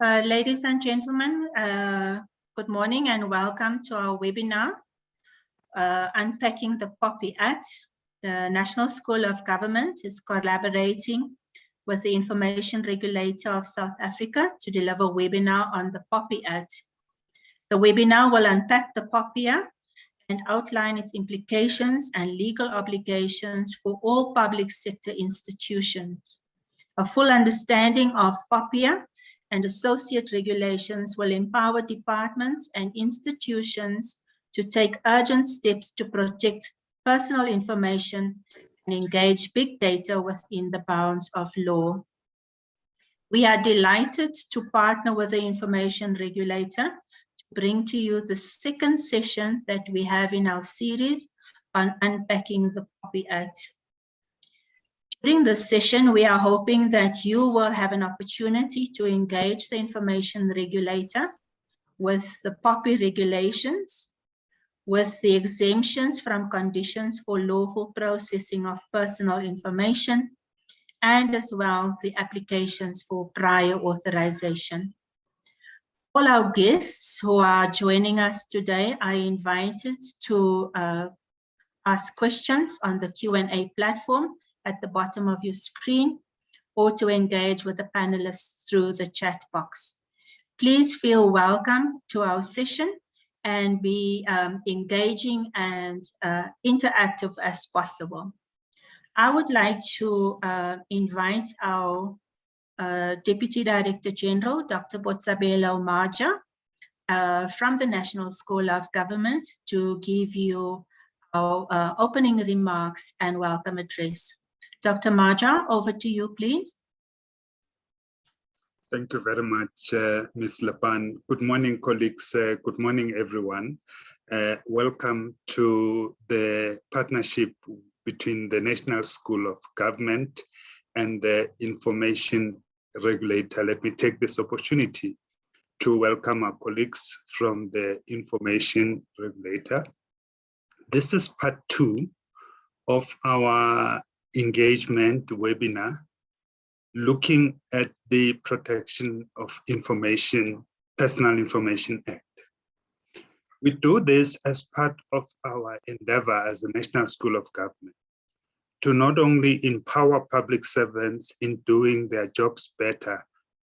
Ladies and gentlemen, good morning and welcome to our webinar, Unpacking the POIPA Act. The National School of Government is collaborating with the Information Regulator of South Africa to deliver a webinar on the POIPA Act. The webinar will unpack the POIPA and outline its implications and legal obligations for all public sector institutions. A full understanding of POIPA and associate regulations will empower departments and institutions to take urgent steps to protect personal information and engage big data within the bounds of law. We are delighted to partner with the Information Regulator to bring to you the second session that we have in our series on Unpacking the POIPA Act. During this session, we are hoping that you will have an opportunity to engage the Information Regulator with the POIPA regulations, with the exemptions from conditions for lawful processing of personal information, and as well the applications for prior authorization. All our guests who are joining us today are invited to ask questions on the Q&A platform at the bottom of your screen, or to engage with the panelists through the chat box. Please feel welcome to our session and be engaging and interactive as possible. I would like to invite our Deputy Director General, Dr. Botshabelo Maja, from the National School of Government, to give you our opening remarks and welcome address. Dr. Maja, over to you, please. Thank you very much, Ms. Lapan. Good morning, colleagues. Good morning, everyone. Welcome to the partnership between the National School of Government and the Information Regulator. Let me take this opportunity to welcome our colleagues from the Information Regulator. This is part 2 of our engagement webinar looking at the Protection of Information, Personal Information Act. We do this as part of our endeavor as the National School of Government to not only empower public servants in doing their jobs better,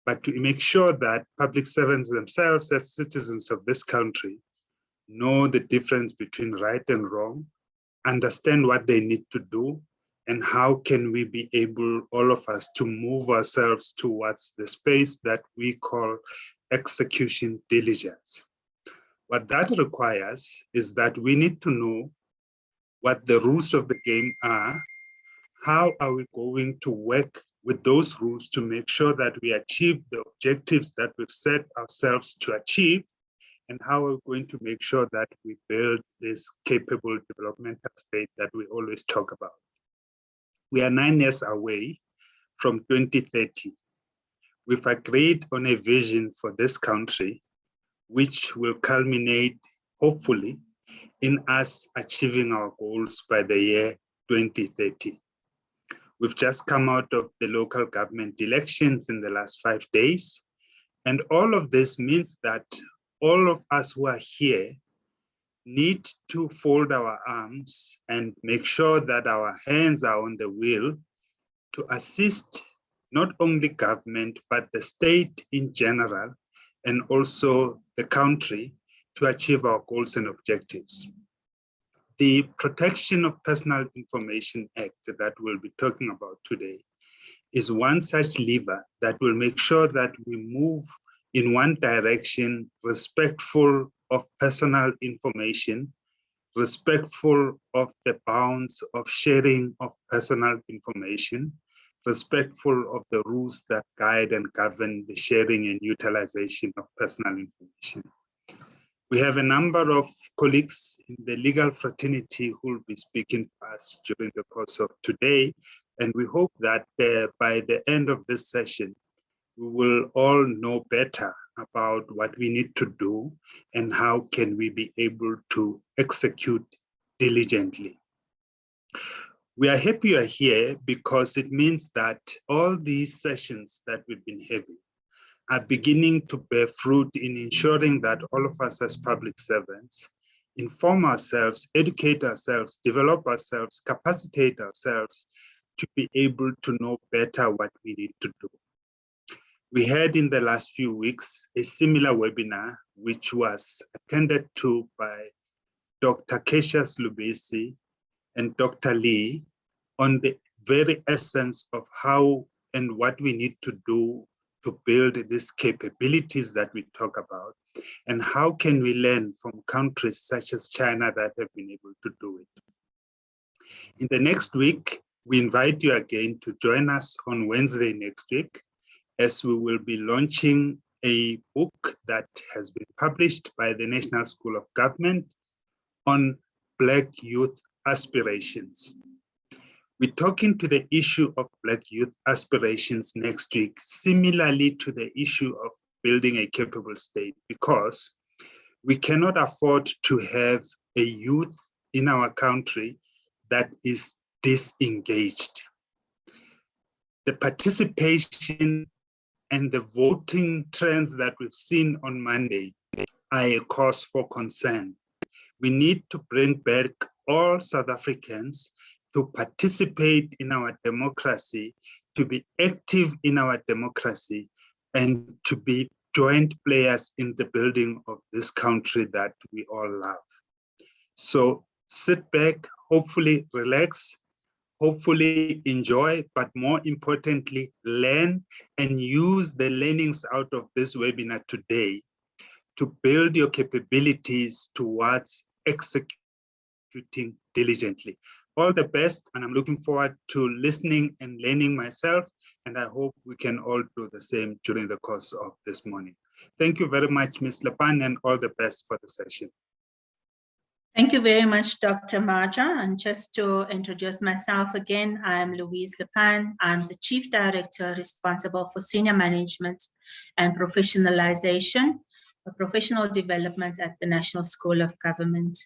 but to make sure that public servants themselves as citizens of this country know the difference between right and wrong, understand what they need to do, and how can we be able, all of us, to move ourselves towards the space that we call execution diligence. What that requires is that we need to know what the rules of the game are, how are we going to work with those rules to make sure that we achieve the objectives that we've set ourselves to achieve, and how are we going to make sure that we build this capable developmental state that we always talk about. We are 9 years away from 2030. We've agreed on a vision for this country, which will culminate, hopefully, in us achieving our goals by the year 2030. We've just come out of the local government elections in the last 5 days. And all of this means that all of us who are here need to fold our arms and make sure that our hands are on the wheel to assist not only government, but the state in general, and also the country to achieve our goals and objectives. The Protection of Personal Information Act that we'll be talking about today is one such lever that will make sure that we move in one direction, respectful of personal information, respectful of the bounds of sharing of personal information, respectful of the rules that guide and govern the sharing and utilization of personal information. We have a number of colleagues in the legal fraternity who will be speaking to us during the course of today, and we hope that by the end of this session, we will all know better about what we need to do and how can we be able to execute diligently. We are happy you are here because it means that all these sessions that we've been having are beginning to bear fruit in ensuring that all of us as public servants inform ourselves, educate ourselves, develop ourselves, capacitate ourselves to be able to know better what we need to do. We had in the last few weeks a similar webinar, which was attended to by Dr. Cassius Lubisi and Dr. Lee on the very essence of how and what we need to do to build these capabilities that we talk about, and how can we learn from countries such as China that have been able to do it. In the next week, we invite you again to join us on Wednesday next week, as we will be launching a book that has been published by the National School of Government on Black youth aspirations. We're talking to the issue of Black youth aspirations next week, similarly to the issue of building a capable state, because we cannot afford to have a youth in our country that is disengaged. The participation and the voting trends that we've seen on Monday are a cause for concern. We need to bring back all South Africans to participate in our democracy, to be active in our democracy, and to be joint players in the building of this country that we all love. So sit back, hopefully relax, hopefully enjoy, but more importantly, learn and use the learnings out of this webinar today to build your capabilities towards executing diligently. All the best, and I'm looking forward to listening and learning myself, and I hope we can all do the same during the course of this morning. Thank you very much, Ms. Lepan, and all the best for the session. Thank you very much, Dr. Marja. And just to introduce myself again, I'm Louise Lepan. I'm the Chief Director responsible for senior management and professionalization, professional development at the National School of Government.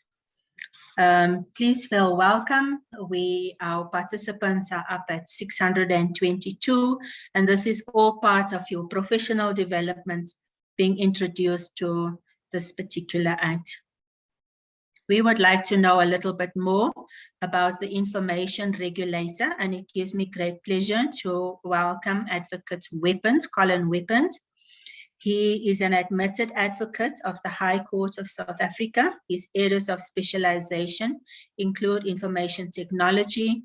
Please feel welcome. Our participants are up at 622, and this is all part of your professional development being introduced to this particular act. We would like to know a little bit more about the information regulator, and it gives me great pleasure to welcome Advocate Weapons, Colin Weapons. He is an admitted advocate of the High Court of South Africa. His areas of specialization include information technology,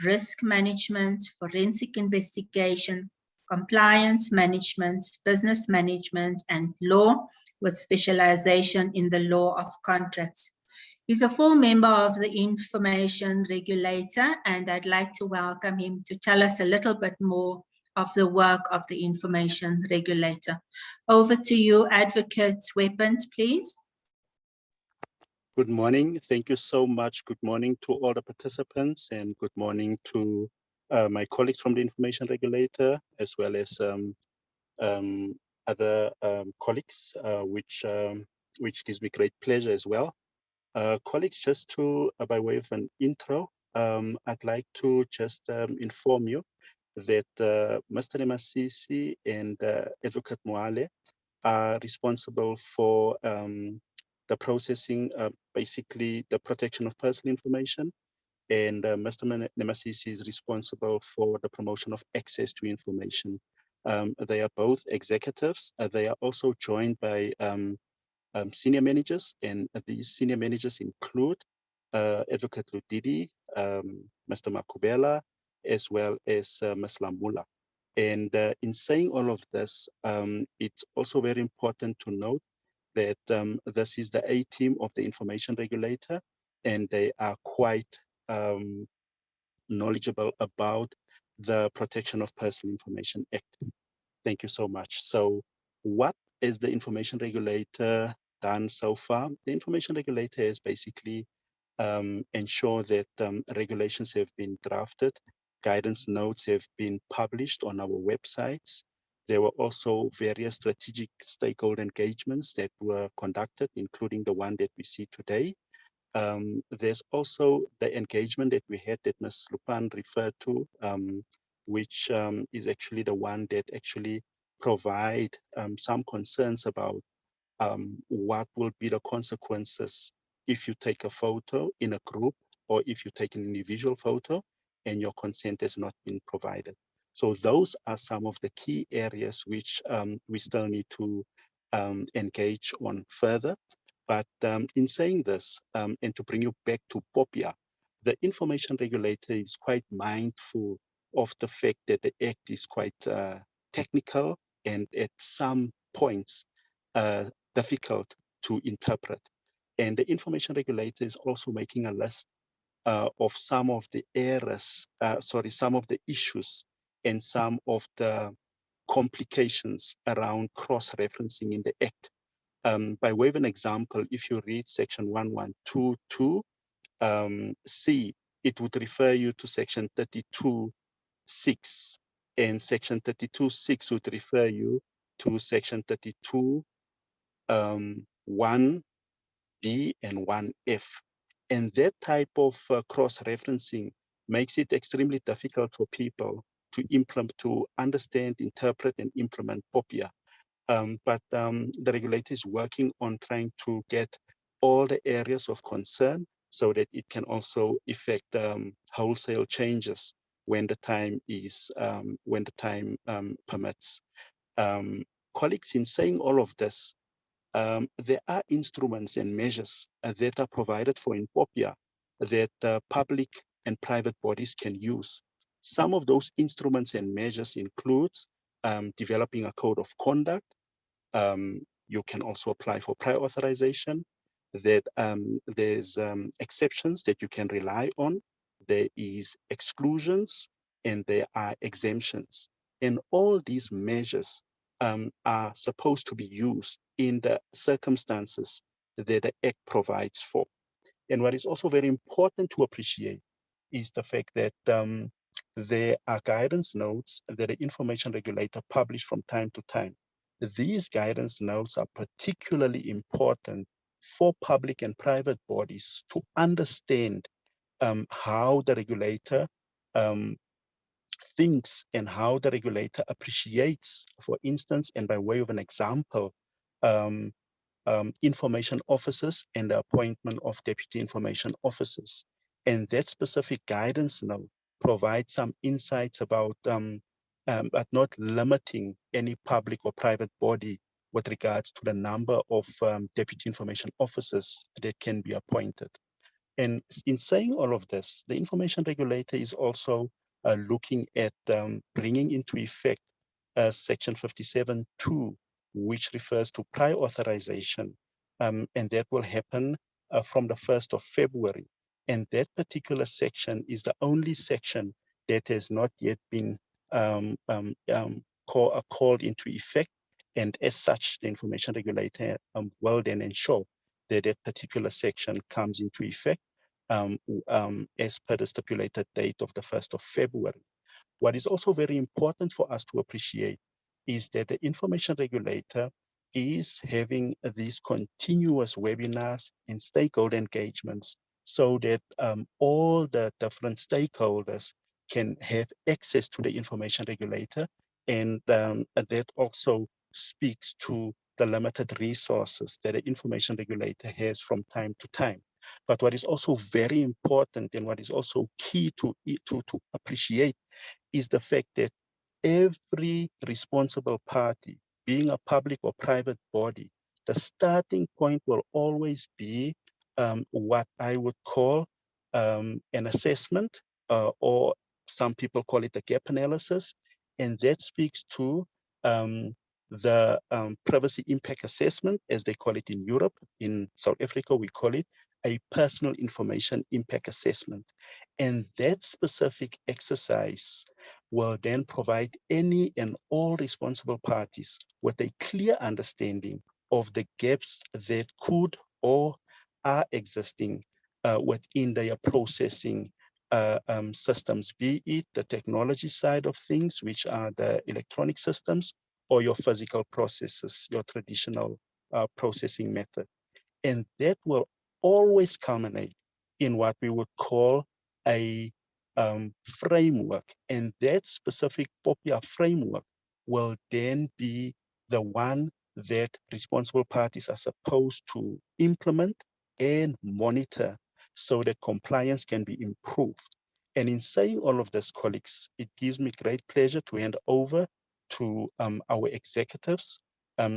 risk management, forensic investigation, compliance management, business management, and law, with specialization in the law of contracts. He's a full member of the Information Regulator, and I'd like to welcome him to tell us a little bit more of the work of the Information Regulator. Over to you, Advocate Weapons, please. Good morning. Thank you so much. Good morning to all the participants, and good morning to my colleagues from the Information Regulator, as well as other colleagues, which gives me great pleasure as well. Colleagues, just to, by way of an intro, I'd like to just inform you that Mr. Nemasisi and Advocate Moale are responsible for the processing, basically the protection of personal information, and Mr. Nemasisi is responsible for the promotion of access to information. They are both executives. They are also joined by senior managers, and these senior managers include Advocate Ludidi, Mr. Makubela, as well as Ms. Lamula. And in saying all of this, it's also very important to note that this is the A team of the Information Regulator, and they are quite knowledgeable about the Protection of Personal Information Act. Thank you so much. So what is the Information Regulator done so far? The Information Regulator has basically ensure that regulations have been drafted, guidance notes have been published on our websites. There were also various strategic stakeholder engagements that were conducted, including the one that we see today. There's also the engagement that we had that Ms. Lupan referred to, which is actually the one that actually provide some concerns about what will be the consequences if you take a photo in a group or if you take an individual photo and your consent has not been provided. So those are some of the key areas which we still need to engage on further. But in saying this, and to bring you back to POIPA, the information regulator is quite mindful of the fact that the Act is quite technical and at some points difficult to interpret. And the information regulator is also making a list of some of the errors, some of the issues and some of the complications around cross-referencing in the Act. By way of an example, if you read section 1122 C, it would refer you to section 32.6, and section 32.6 would refer you to section 32 1B and 1F. And that type of cross-referencing makes it extremely difficult for people to understand, interpret, and implement POIPA. But the regulator is working on trying to get all the areas of concern so that it can also effect wholesale changes when the time permits. Colleagues, in saying all of this, there are instruments and measures that are provided for in POIPA that public and private bodies can use. Some of those instruments and measures includes developing a code of conduct. You can also apply for prior authorization. There's exceptions that you can rely on. There is exclusions and there are exemptions. And all these measures are supposed to be used in the circumstances that the Act provides for. And what is also very important to appreciate is the fact that there are guidance notes that the information regulator publish from time to time. These guidance notes are particularly important for public and private bodies to understand how the regulator thinks and how the regulator appreciates, for instance, and by way of an example, information officers and the appointment of deputy information officers. And that specific guidance note provides some insights about, but not limiting any public or private body with regards to the number of deputy information officers that can be appointed. And in saying all of this, the information regulator is also looking at bringing into effect section 57.2, which refers to prior authorization, and that will happen from the 1st of February. And that particular section is the only section that has not yet been called into effect. And as such, the information regulator will then ensure that that particular section comes into effect as per the stipulated date of the 1st of February. What is also very important for us to appreciate is that the information regulator is having these continuous webinars and stakeholder engagements so that all the different stakeholders can have access to the information regulator, and that also speaks to the limited resources that the information regulator has from time to time. But what is also very important and what is also key to appreciate is the fact that every responsible party, being a public or private body, the starting point will always be what I would call an assessment, or some people call it a gap analysis. And that speaks to the privacy impact assessment, as they call it in Europe. In South Africa, we call it a personal information impact assessment. And that specific exercise will then provide any and all responsible parties with a clear understanding of the gaps that could or are existing within their processing systems, be it the technology side of things, which are the electronic systems, or your physical processes, your traditional processing method. And that will always culminate in what we would call a framework. And that specific POIPA framework will then be the one that responsible parties are supposed to implement and monitor so that compliance can be improved. And in saying all of this, colleagues, it gives me great pleasure to hand over to our executives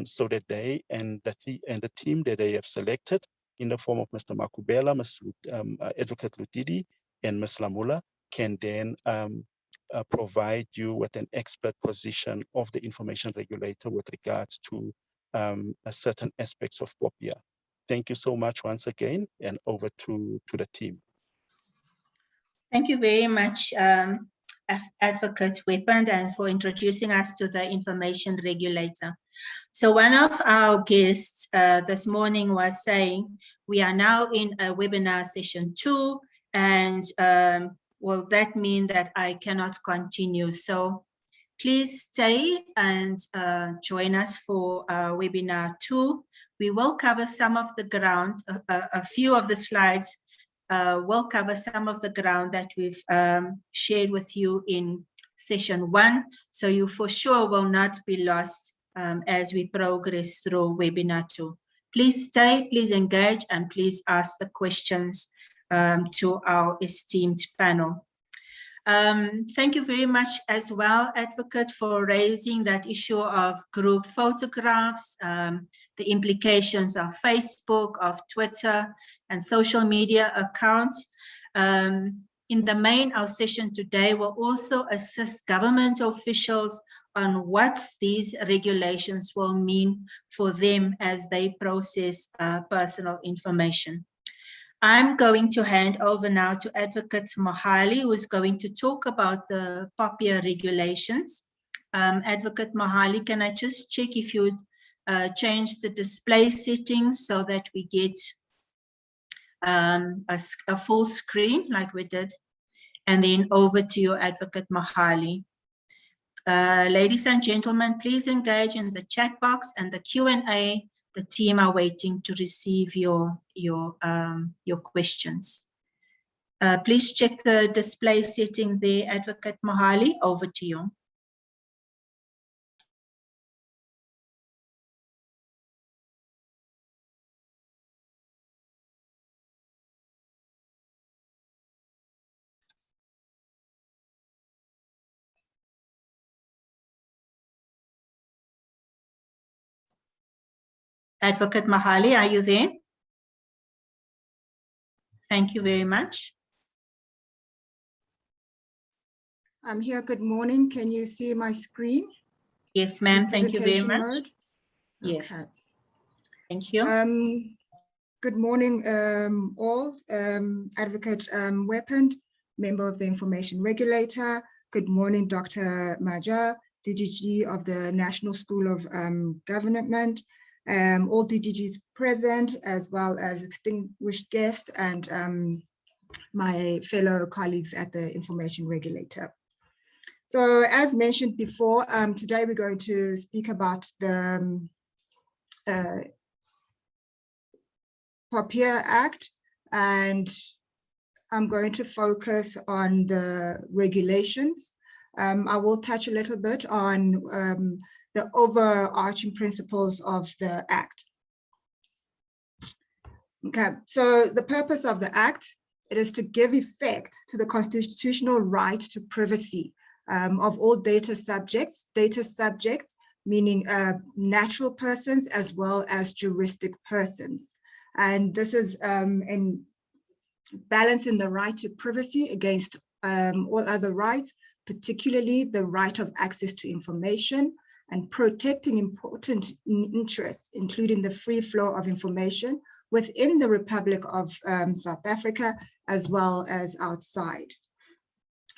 so that they and the team that they have selected in the form of Mr. Makubela, Ms. Advocate Lutidi, and Ms. Lamula can then provide you with an expert position of the information regulator with regards to certain aspects of POIPA. Thank you so much once again, and over to the team. Thank you very much, Advocate Weapon, and for introducing us to the information regulator. So one of our guests this morning was saying, we are now in a webinar session 2, and will that mean that I cannot continue? So please stay and join us for webinar 2. We will cover some of the ground, a few of the slides will cover some of the ground that we've shared with you in session 1. So you for sure will not be lost as we progress through webinar 2. Please stay, please engage, and please ask the questions to our esteemed panel. Thank you very much as well, Advocate, for raising that issue of group photographs, the implications of Facebook, of Twitter, and social media accounts. In the main, our session today will also assist government officials on what these regulations will mean for them as they process personal information. I'm going to hand over now to Advocate Mohali, who is going to talk about the POIPA regulations. Advocate Mohali, can I just check if you'd change the display settings so that we get a full screen like we did? And then over to you, Advocate Mohali. Ladies and gentlemen, please engage in the chat box and the Q&A. The team are waiting to receive your questions. Please check the display setting there, Advocate Mohali. Over to you. Advocate Mohali, are you there? Thank you very much. I'm here. Good morning. Can you see my screen? Yes, ma'am. Thank you very much. Mode? Yes. Okay. Thank you. Good morning, all. Advocate Weapon, member of the Information Regulator. Good morning, Dr. Maja, DGG of the National School of Government. All DGGs present, as well as distinguished guests and my fellow colleagues at the Information Regulator. So as mentioned before, today we're going to speak about the POIPA Act, and I'm going to focus on the regulations. I will touch a little bit on the overarching principles of the Act. Okay, so the purpose of the Act, it is to give effect to the constitutional right to privacy of all data subjects meaning natural persons as well as juristic persons. And this is in balancing the right to privacy against all other rights, particularly the right of access to information, and protecting important interests, including the free flow of information within the Republic of South Africa, as well as outside.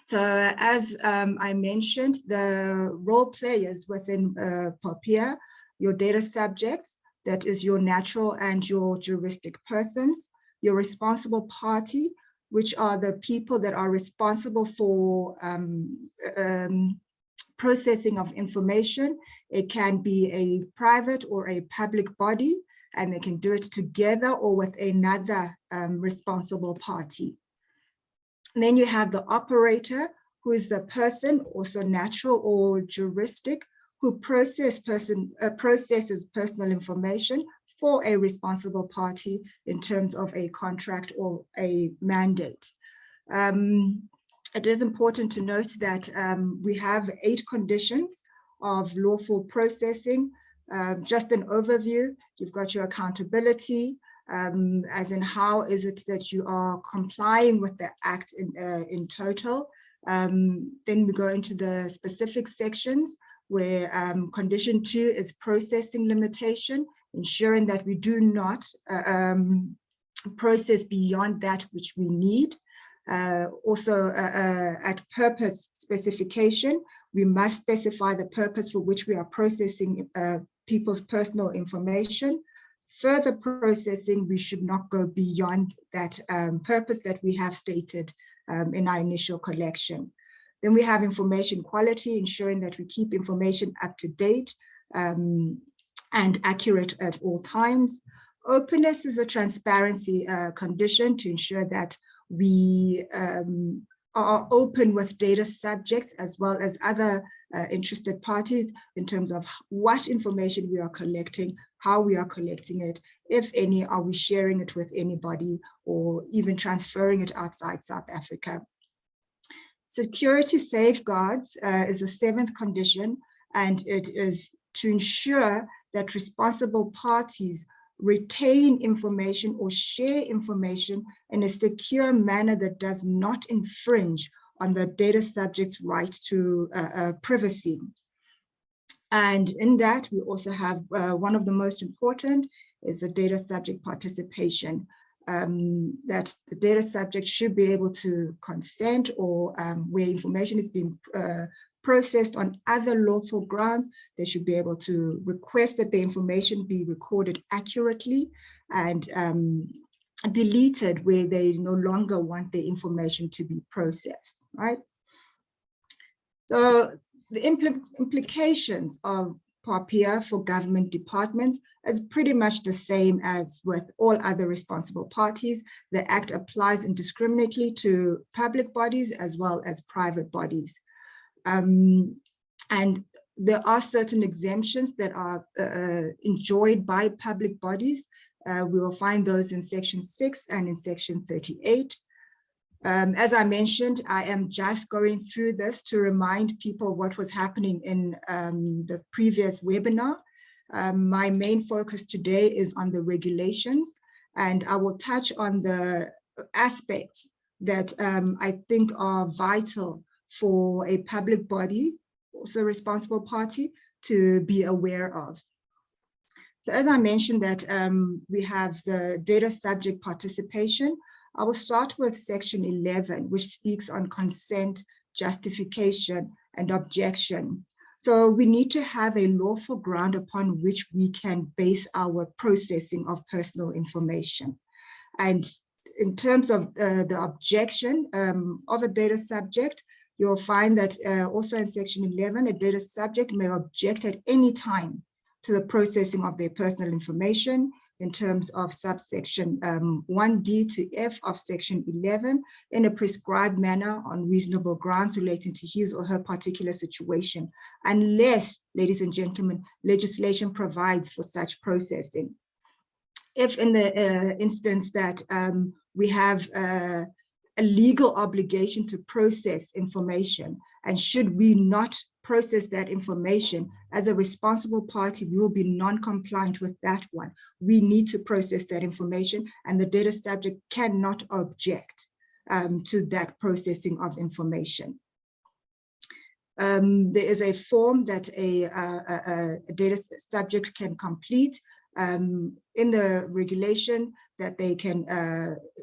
So as I mentioned, the role players within POIPA, your data subjects, that is your natural and your juristic persons, your responsible party, which are the people that are responsible for processing of information. It can be a private or a public body, and they can do it together or with another responsible party. And then you have the operator, who is the person, also natural or juristic, who processes personal information for a responsible party in terms of a contract or a mandate. It is important to note that we have 8 conditions of lawful processing. Just an overview, you've got your accountability, as in how is it that you are complying with the act in total. Then we go into the specific sections where condition 2 is processing limitation, ensuring that we do not process beyond that which we need. Also at purpose specification, we must specify the purpose for which we are processing people's personal information. Further processing, we should not go beyond that purpose that we have stated in our initial collection. Then we have information quality, ensuring that we keep information up to date and accurate at all times. Openness is a transparency condition to ensure that we are open with data subjects as well as other interested parties in terms of what information we are collecting, how we are collecting it, if any, are we sharing it with anybody or even transferring it outside South Africa. Security safeguards is a 7th condition, and it is to ensure that responsible parties retain information or share information in a secure manner that does not infringe on the data subject's right to privacy. And in that, we also have one of the most important is the data subject participation, that the data subject should be able to consent or where information is being processed on other lawful grounds, they should be able to request that the information be recorded accurately and deleted where they no longer want the information to be processed, right? So the implications of POIPA for government departments is pretty much the same as with all other responsible parties. The Act applies indiscriminately to public bodies as well as private bodies. And there are certain exemptions that are enjoyed by public bodies. We will find those in section 6 and in section 38. As I mentioned, I am just going through this to remind people what was happening in the previous webinar. My main focus today is on the regulations, and I will touch on the aspects that I think are vital for a public body, also a responsible party, to be aware of. So as I mentioned that we have the data subject participation, I will start with section 11, which speaks on consent, justification, and objection. So we need to have a lawful ground upon which we can base our processing of personal information. And in terms of the objection of a data subject, you'll find that also in section 11, a data subject may object at any time to the processing of their personal information in terms of subsection 1D to F of section 11 in a prescribed manner on reasonable grounds relating to his or her particular situation, unless, ladies and gentlemen, legislation provides for such processing. If in the instance that we have a legal obligation to process information, and should we not process that information as a responsible party, we will be non-compliant with that one. We need to process that information, and the data subject cannot object to that processing of information. There is a form that a data subject can complete in the regulation that they can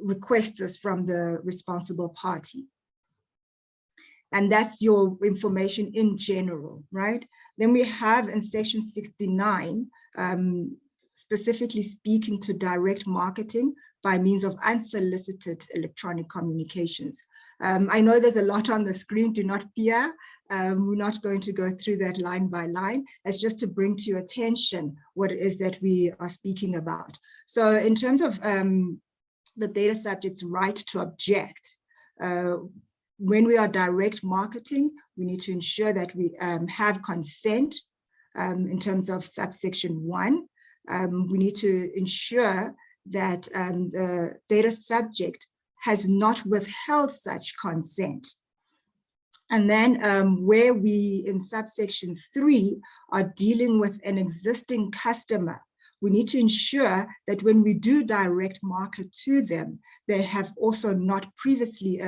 request this from the responsible party. And that's your information in general, right? Then we have in section 69, specifically speaking to direct marketing by means of unsolicited electronic communications. I know there's a lot on the screen, do not fear. We're not going to go through that line by line. It's just to bring to your attention what it is that we are speaking about. So in terms of the data subject's right to object, when we are direct marketing, we need to ensure that we have consent in terms of subsection 1. We need to ensure that the data subject has not withheld such consent. And then where we in subsection 3 are dealing with an existing customer, we need to ensure that when we do direct market to them, they have also not previously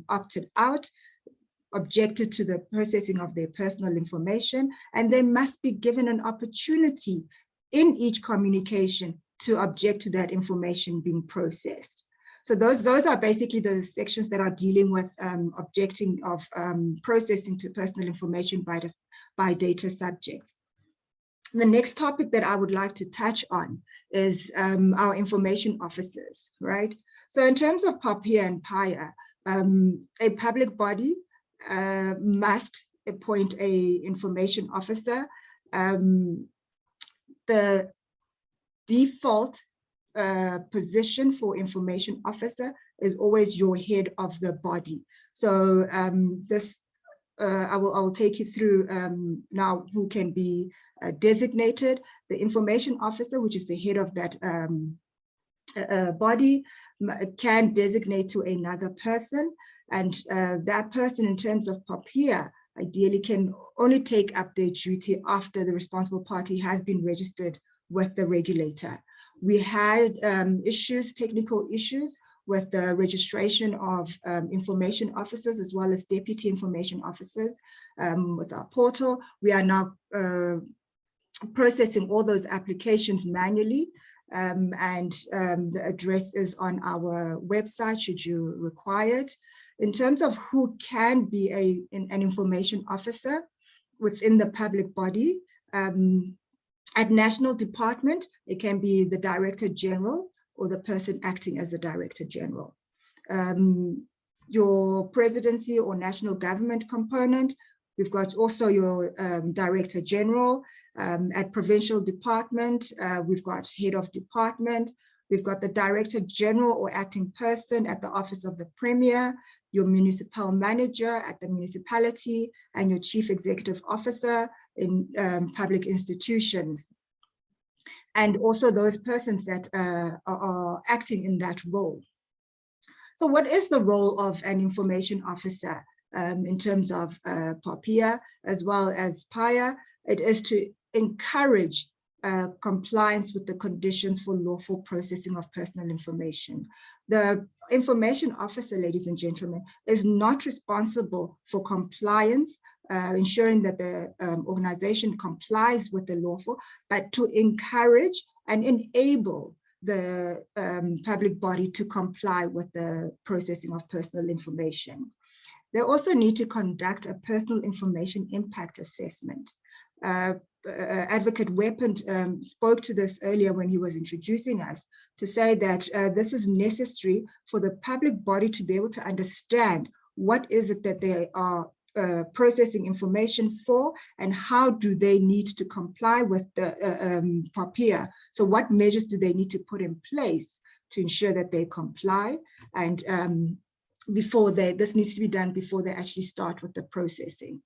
opted out, objected to the processing of their personal information, and they must be given an opportunity in each communication to object to that information being processed. So those are basically the sections that are dealing with objecting of processing to personal information by data subjects. The next topic that I would like to touch on is our information officers, right? So in terms of POPIA and PAIA, a public body must appoint an information officer. The default position for information officer is always your head of the body. So I will take you through now who can be designated. The information officer, which is the head of that body, can designate to another person, and that person in terms of POPIA ideally can only take up their duty after the responsible party has been registered with the regulator. We had technical issues with the registration of information officers as well as deputy information officers with our portal. We are now processing all those applications manually, and the address is on our website should you require it. In terms of who can be an information officer within the public body, at national department, it can be the Director General or the person acting as the Director General. Your presidency or national government component, we've got also your Director General. At provincial department, we've got head of department. We've got the Director General or acting person at the office of the Premier, your municipal manager at the municipality, and your chief executive officer in public institutions. And also those persons that are acting in that role. So what is the role of an information officer in terms of POPIA as well as PAIA? It is to encourage compliance with the conditions for lawful processing of personal information. The information officer, ladies and gentlemen, is not responsible for compliance, ensuring that the organization complies with the lawful, but to encourage and enable the public body to comply with the processing of personal information. They also need to conduct a personal information impact assessment. Advocate Weapon spoke to this earlier when he was introducing us, to say that this is necessary for the public body to be able to understand what is it that they are processing information for, and how do they need to comply with the POPIA. So what measures do they need to put in place to ensure that they comply, and this needs to be done before they actually start with the processing.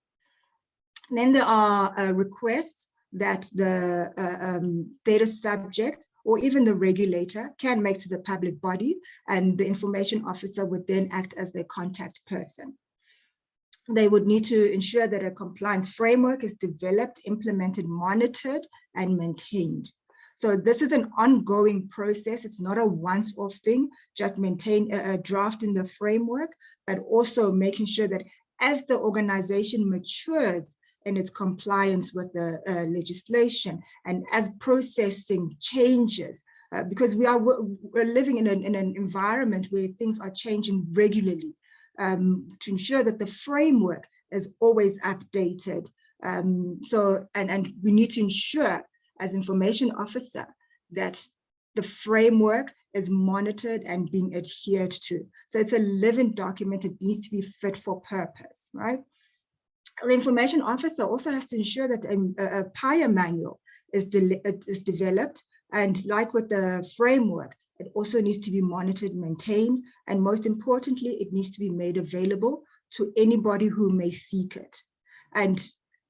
And then there are requests that the data subject or even the regulator can make to the public body, and the information officer would then act as their contact person. They would need to ensure that a compliance framework is developed, implemented, monitored, and maintained. So this is an ongoing process. It's not a once-off thing, just drafting the framework, but also making sure that as the organization matures in its compliance with the legislation, and as processing changes, because we're living in an environment where things are changing regularly, to ensure that the framework is always updated. And we need to ensure as information officer that the framework is monitored and being adhered to. So it's a living document. It needs to be fit for purpose, right? The information officer also has to ensure that a PAIA manual is developed, and like with the framework, it also needs to be monitored, maintained, and most importantly, it needs to be made available to anybody who may seek it. And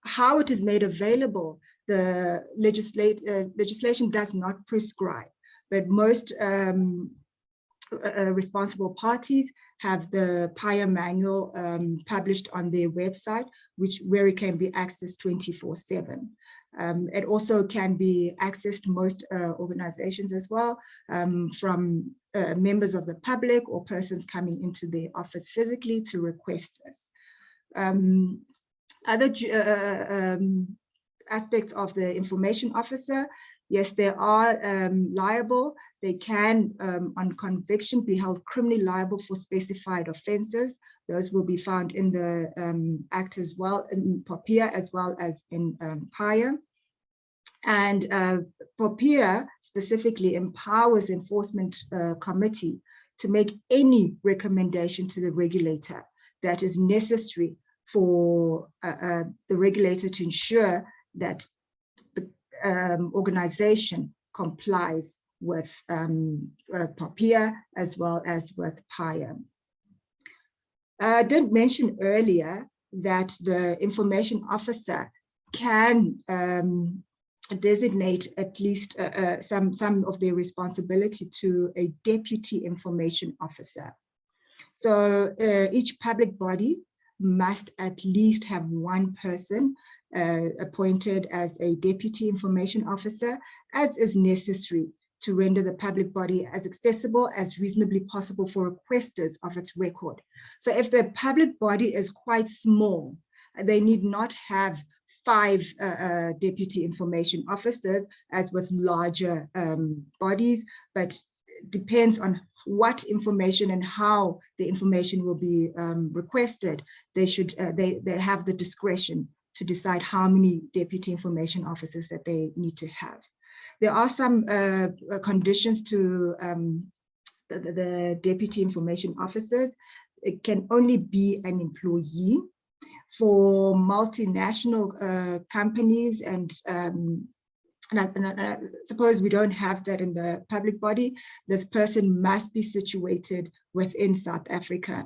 how it is made available, the legislation does not prescribe, but most responsible parties have the POIPA manual published on their website, where it can be accessed 24/7. It also can be accessed most organizations as well, from members of the public or persons coming into their office physically to request this. Other aspects of the information officer, yes, they are liable. They can, on conviction, be held criminally liable for specified offences. Those will be found in the Act as well, in POIPA as well as in POIPA. And POIPA specifically empowers Enforcement Committee to make any recommendation to the regulator that is necessary for the regulator to ensure that the organization complies with POIPA as well as with POIPA. I did mention earlier that the information officer can designate at least some of their responsibility to a deputy information officer. So each public body must at least have one person appointed as a deputy information officer, as is necessary to render the public body as accessible as reasonably possible for requesters of its record. So if the public body is quite small, they need not have 5 deputy information officers as with larger bodies, but depends on what information and how the information will be requested. They should they have the discretion to decide how many deputy information officers that they need to have. There are some conditions to the deputy information officers. It can only be an employee. For multinational companies, and I suppose we don't have that in the public body, this person must be situated within South Africa.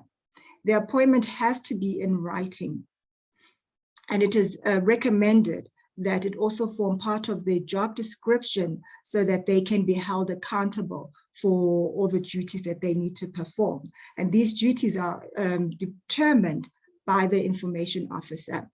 The appointment has to be in writing, and it is recommended that it also form part of their job description so that they can be held accountable for all the duties that they need to perform. And these duties are determined by the information officer.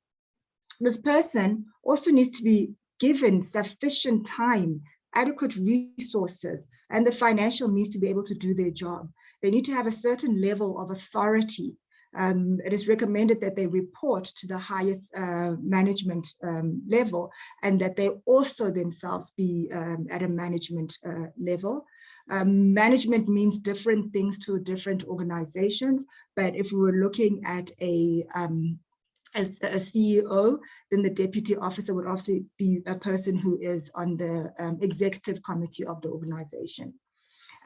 This person also needs to be given sufficient time, adequate resources, and the financial means to be able to do their job. They need to have a certain level of authority. It is recommended that they report to the highest management level, and that they also themselves be at a management level. Management means different things to different organizations, but if we were looking at as a CEO, then the deputy officer would also be a person who is on the executive committee of the organization.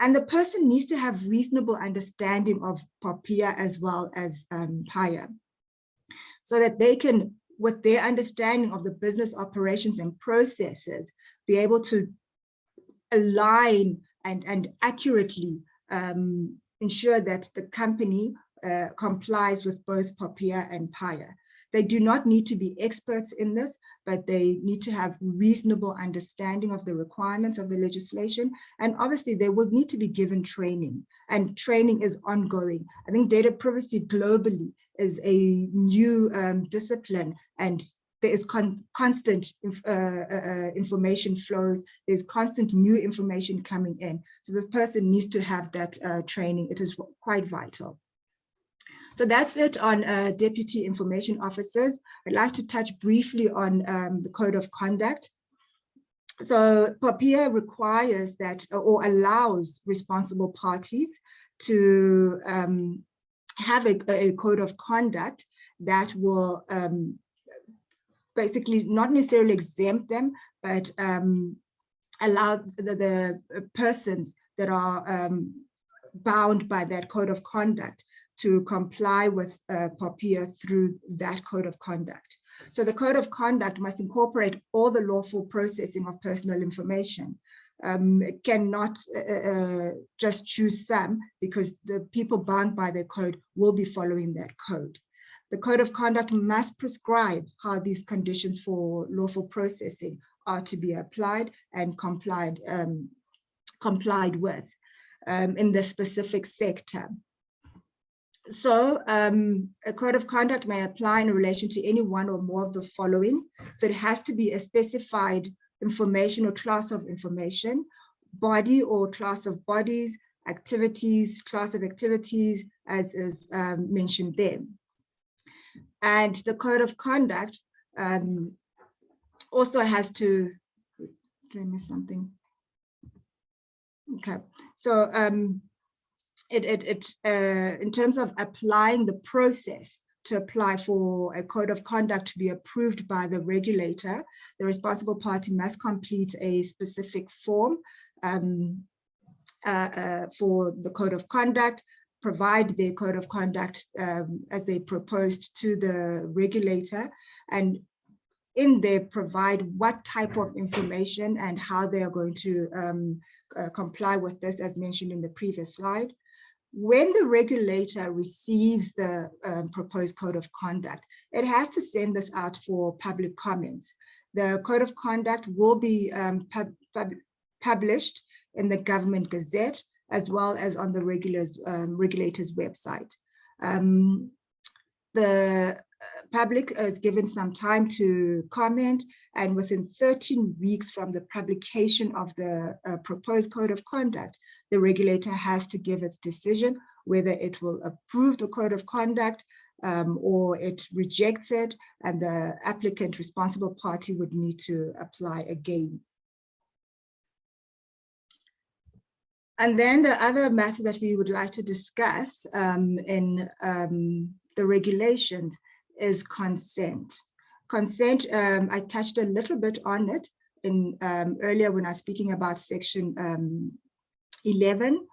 And the person needs to have reasonable understanding of POIPA as well as POIPA, so that they can, with their understanding of the business operations and processes, be able to align and accurately ensure that the company complies with both POIPA and POIPA. They do not need to be experts in this, but they need to have reasonable understanding of the requirements of the legislation. And obviously they will need to be given training, and training is ongoing. I think data privacy globally is a new discipline, and there is constant information flows. There's constant new information coming in. So the person needs to have that training. It is quite vital. So that's it on deputy information officers. I'd like to touch briefly on the code of conduct. So POIPA requires that, or allows responsible parties to have a code of conduct that will basically not necessarily exempt them, but allow the persons that are bound by that code of conduct to comply with POIPA through that code of conduct. So the code of conduct must incorporate all the lawful processing of personal information. It cannot just choose some, because the people bound by the code will be following that code. The code of conduct must prescribe how these conditions for lawful processing are to be applied and complied with in the specific sector. So a code of conduct may apply in relation to any one or more of the following. So it has to be a specified information or class of information, body or class of bodies, activities, class of activities, as is mentioned there. And the code of conduct also has to, did I miss something? Okay, so in terms of applying the process to apply for a code of conduct to be approved by the regulator, the responsible party must complete a specific form for the code of conduct, provide their code of conduct as they proposed to the regulator, and in there provide what type of information and how they are going to comply with this, as mentioned in the previous slide. When the regulator receives the proposed code of conduct, it has to send this out for public comments. The code of conduct will be published in the Government Gazette, as well as on the regulator's website. The public is given some time to comment, and within 13 weeks from the publication of the proposed code of conduct, the regulator has to give its decision whether it will approve the code of conduct or it rejects it, and the applicant responsible party would need to apply again. And then the other matter that we would like to discuss in the regulations is consent. Consent, I touched a little bit on it in earlier when I was speaking about section 11.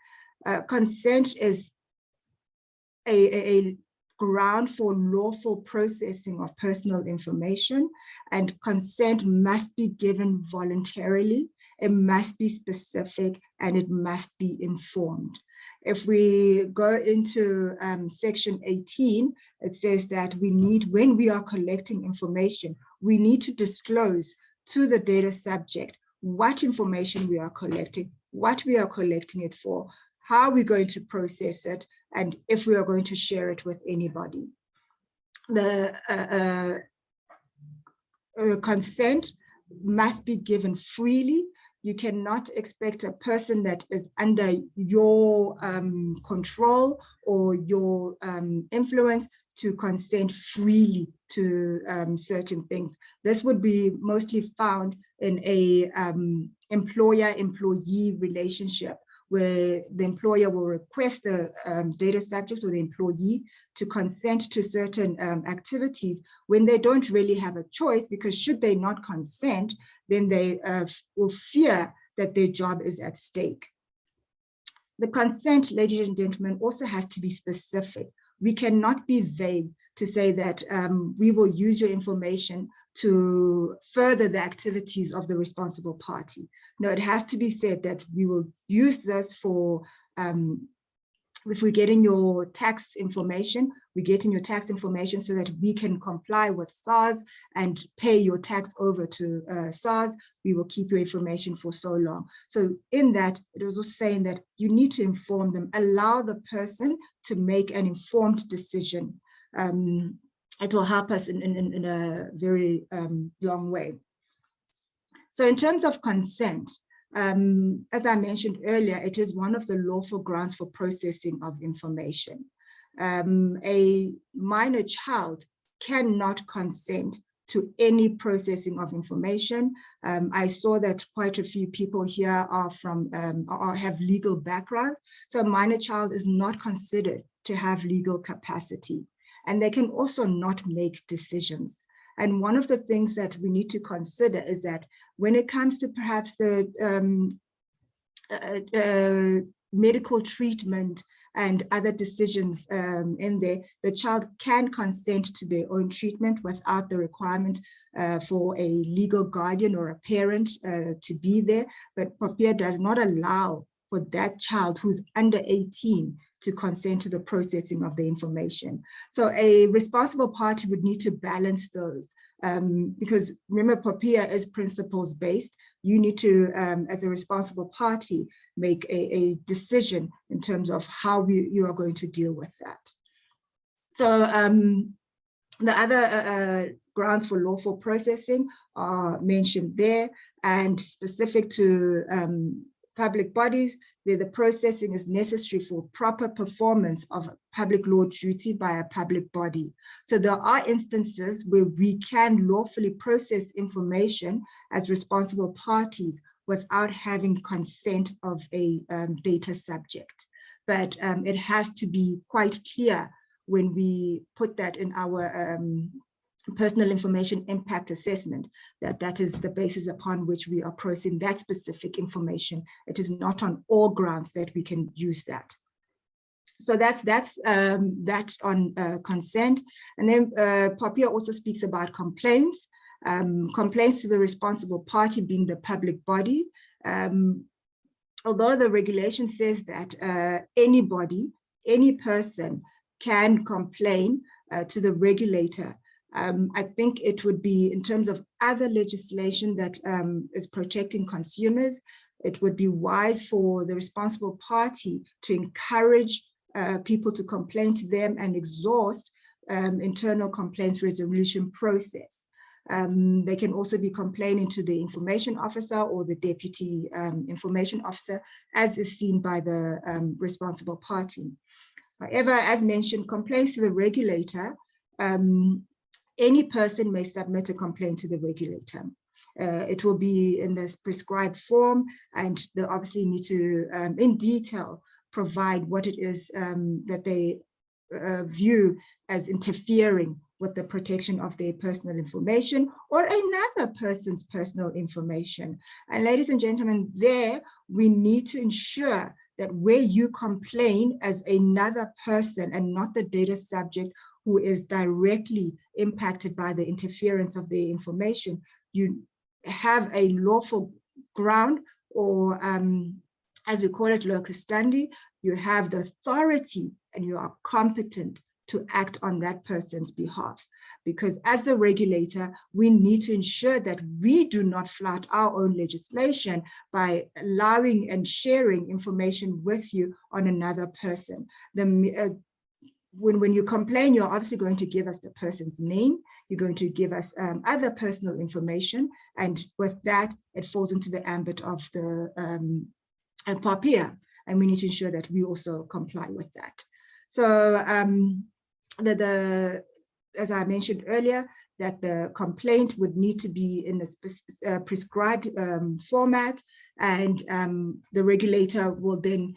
Consent is a ground for lawful processing of personal information, and consent must be given voluntarily. It must be specific, and it must be informed. If we go into section 18, it says that we need, when we are collecting information, we need to disclose to the data subject what information we are collecting, what we are collecting it for, how we're going to process it, and if we are going to share it with anybody. The consent must be given freely. You cannot expect a person that is under your control or your influence to consent freely to certain things. This would be mostly found in a employer-employee relationship, where the employer will request the data subject or the employee to consent to certain activities when they don't really have a choice, because should they not consent, then they will fear that their job is at stake. The consent, ladies and gentlemen, also has to be specific. We cannot be vague to say that we will use your information to further the activities of the responsible party. No, it has to be said that we will use this for, if we get in your tax information, we get in your tax information so that we can comply with SARS and pay your tax over to SARS. We will keep your information for so long. So in that, it was also saying that you need to inform them, allow the person to make an informed decision. It will help us in a very long way. So in terms of consent, as I mentioned earlier, it is one of the lawful grounds for processing of information. A minor child cannot consent to any processing of information. I saw that quite a few people here are from or have legal backgrounds. So a minor child is not considered to have legal capacity, and they can also not make decisions. And one of the things that we need to consider is that when it comes to perhaps the medical treatment and other decisions in there, the child can consent to their own treatment without the requirement for a legal guardian or a parent to be there. But POPIA does not allow for that child who's under 18 to consent to the processing of the information. So a responsible party would need to balance those, because remember, POIPA is principles based. You need to, as a responsible party, make a decision in terms of how you are going to deal with that. So the other grounds for lawful processing are mentioned there, and specific to public bodies, where the processing is necessary for proper performance of public law duty by a public body. So there are instances where we can lawfully process information as responsible parties without having consent of a data subject. But it has to be quite clear when we put that in our personal information impact assessment, that is the basis upon which we are processing that specific information. It is not on all grounds that we can use that. So that's that on consent. And then POIPA also speaks about complaints. Complaints to the responsible party being the public body. Although the regulation says that anybody, any person can complain to the regulator, I think it would be, in terms of other legislation that is protecting consumers, it would be wise for the responsible party to encourage people to complain to them and exhaust internal complaints resolution process. They can also be complaining to the information officer or the deputy information officer, as is seen by the responsible party. However, as mentioned, complaints to the regulator, any person may submit a complaint to the regulator. It will be in this prescribed form, and they obviously need to, in detail, provide what it is that they view as interfering with the protection of their personal information or another person's personal information. And ladies and gentlemen, there we need to ensure that where you complain as another person and not the data subject who is directly impacted by the interference of their information, you have a lawful ground, or as we call it, locus standi, you have the authority and you are competent to act on that person's behalf. Because as the regulator, we need to ensure that we do not flout our own legislation by allowing and sharing information with you on another person. When you complain, you're obviously going to give us the person's name, you're going to give us other personal information, and with that, it falls into the ambit of the POIPA, and we need to ensure that we also comply with that. So as I mentioned earlier, that the complaint would need to be in a prescribed format, and the regulator will then,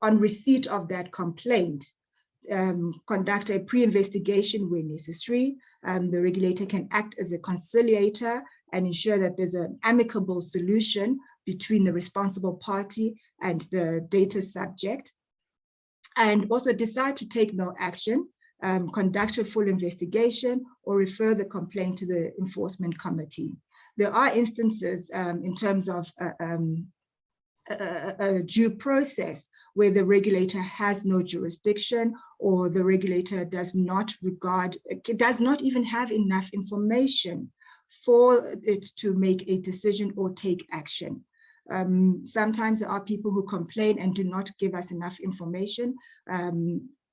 on receipt of that complaint, conduct a pre-investigation where necessary. The regulator can act as a conciliator and ensure that there's an amicable solution between the responsible party and the data subject, and also decide to take no action, conduct a full investigation, or refer the complaint to the enforcement committee. There are instances in terms of a due process where the regulator has no jurisdiction, or the regulator does not even have enough information for it to make a decision or take action. Sometimes there are people who complain and do not give us enough information,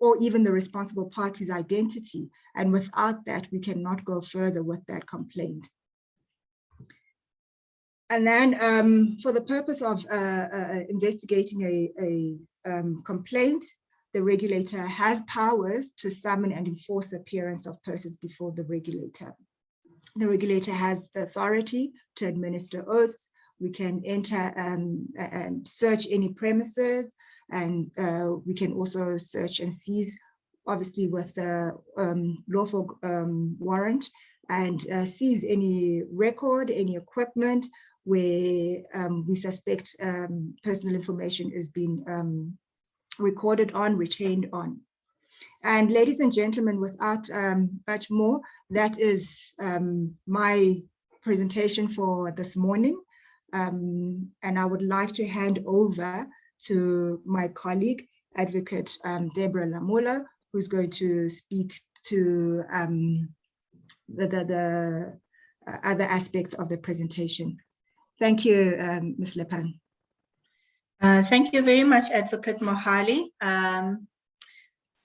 or even the responsible party's identity. And without that, we cannot go further with that complaint. And then for the purpose of investigating a complaint, the regulator has powers to summon and enforce the appearance of persons before the regulator. The regulator has the authority to administer oaths. We can enter and search any premises, and we can also search and seize, obviously with the lawful warrant, and seize any record, any equipment where we suspect personal information is being recorded on, retained on. And ladies and gentlemen, without much more, that is my presentation for this morning. And I would like to hand over to my colleague, Advocate Deborah Lamola, who's going to speak to the other aspects of the presentation. Thank you, Ms. Lepan. Thank you very much, Advocate Mohali.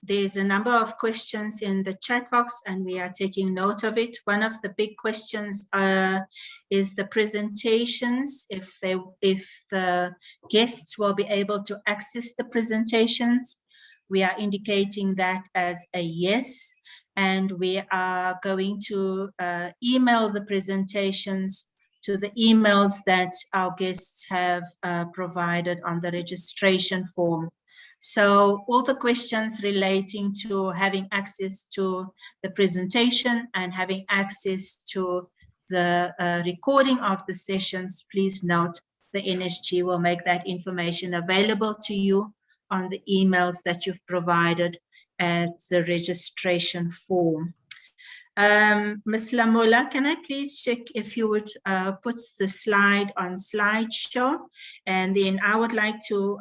There's a number of questions in the chat box and we are taking note of it. One of the big questions is the presentations, if the guests will be able to access the presentations. We are indicating that as a yes, and we are going to email the presentations to the emails that our guests have provided on the registration form. So all the questions relating to having access to the presentation and having access to the recording of the sessions, please note the NSG will make that information available to you on the emails that you've provided at the registration form. Ms. Lamola, can I please check if you would put the slide on slideshow? And then I would like to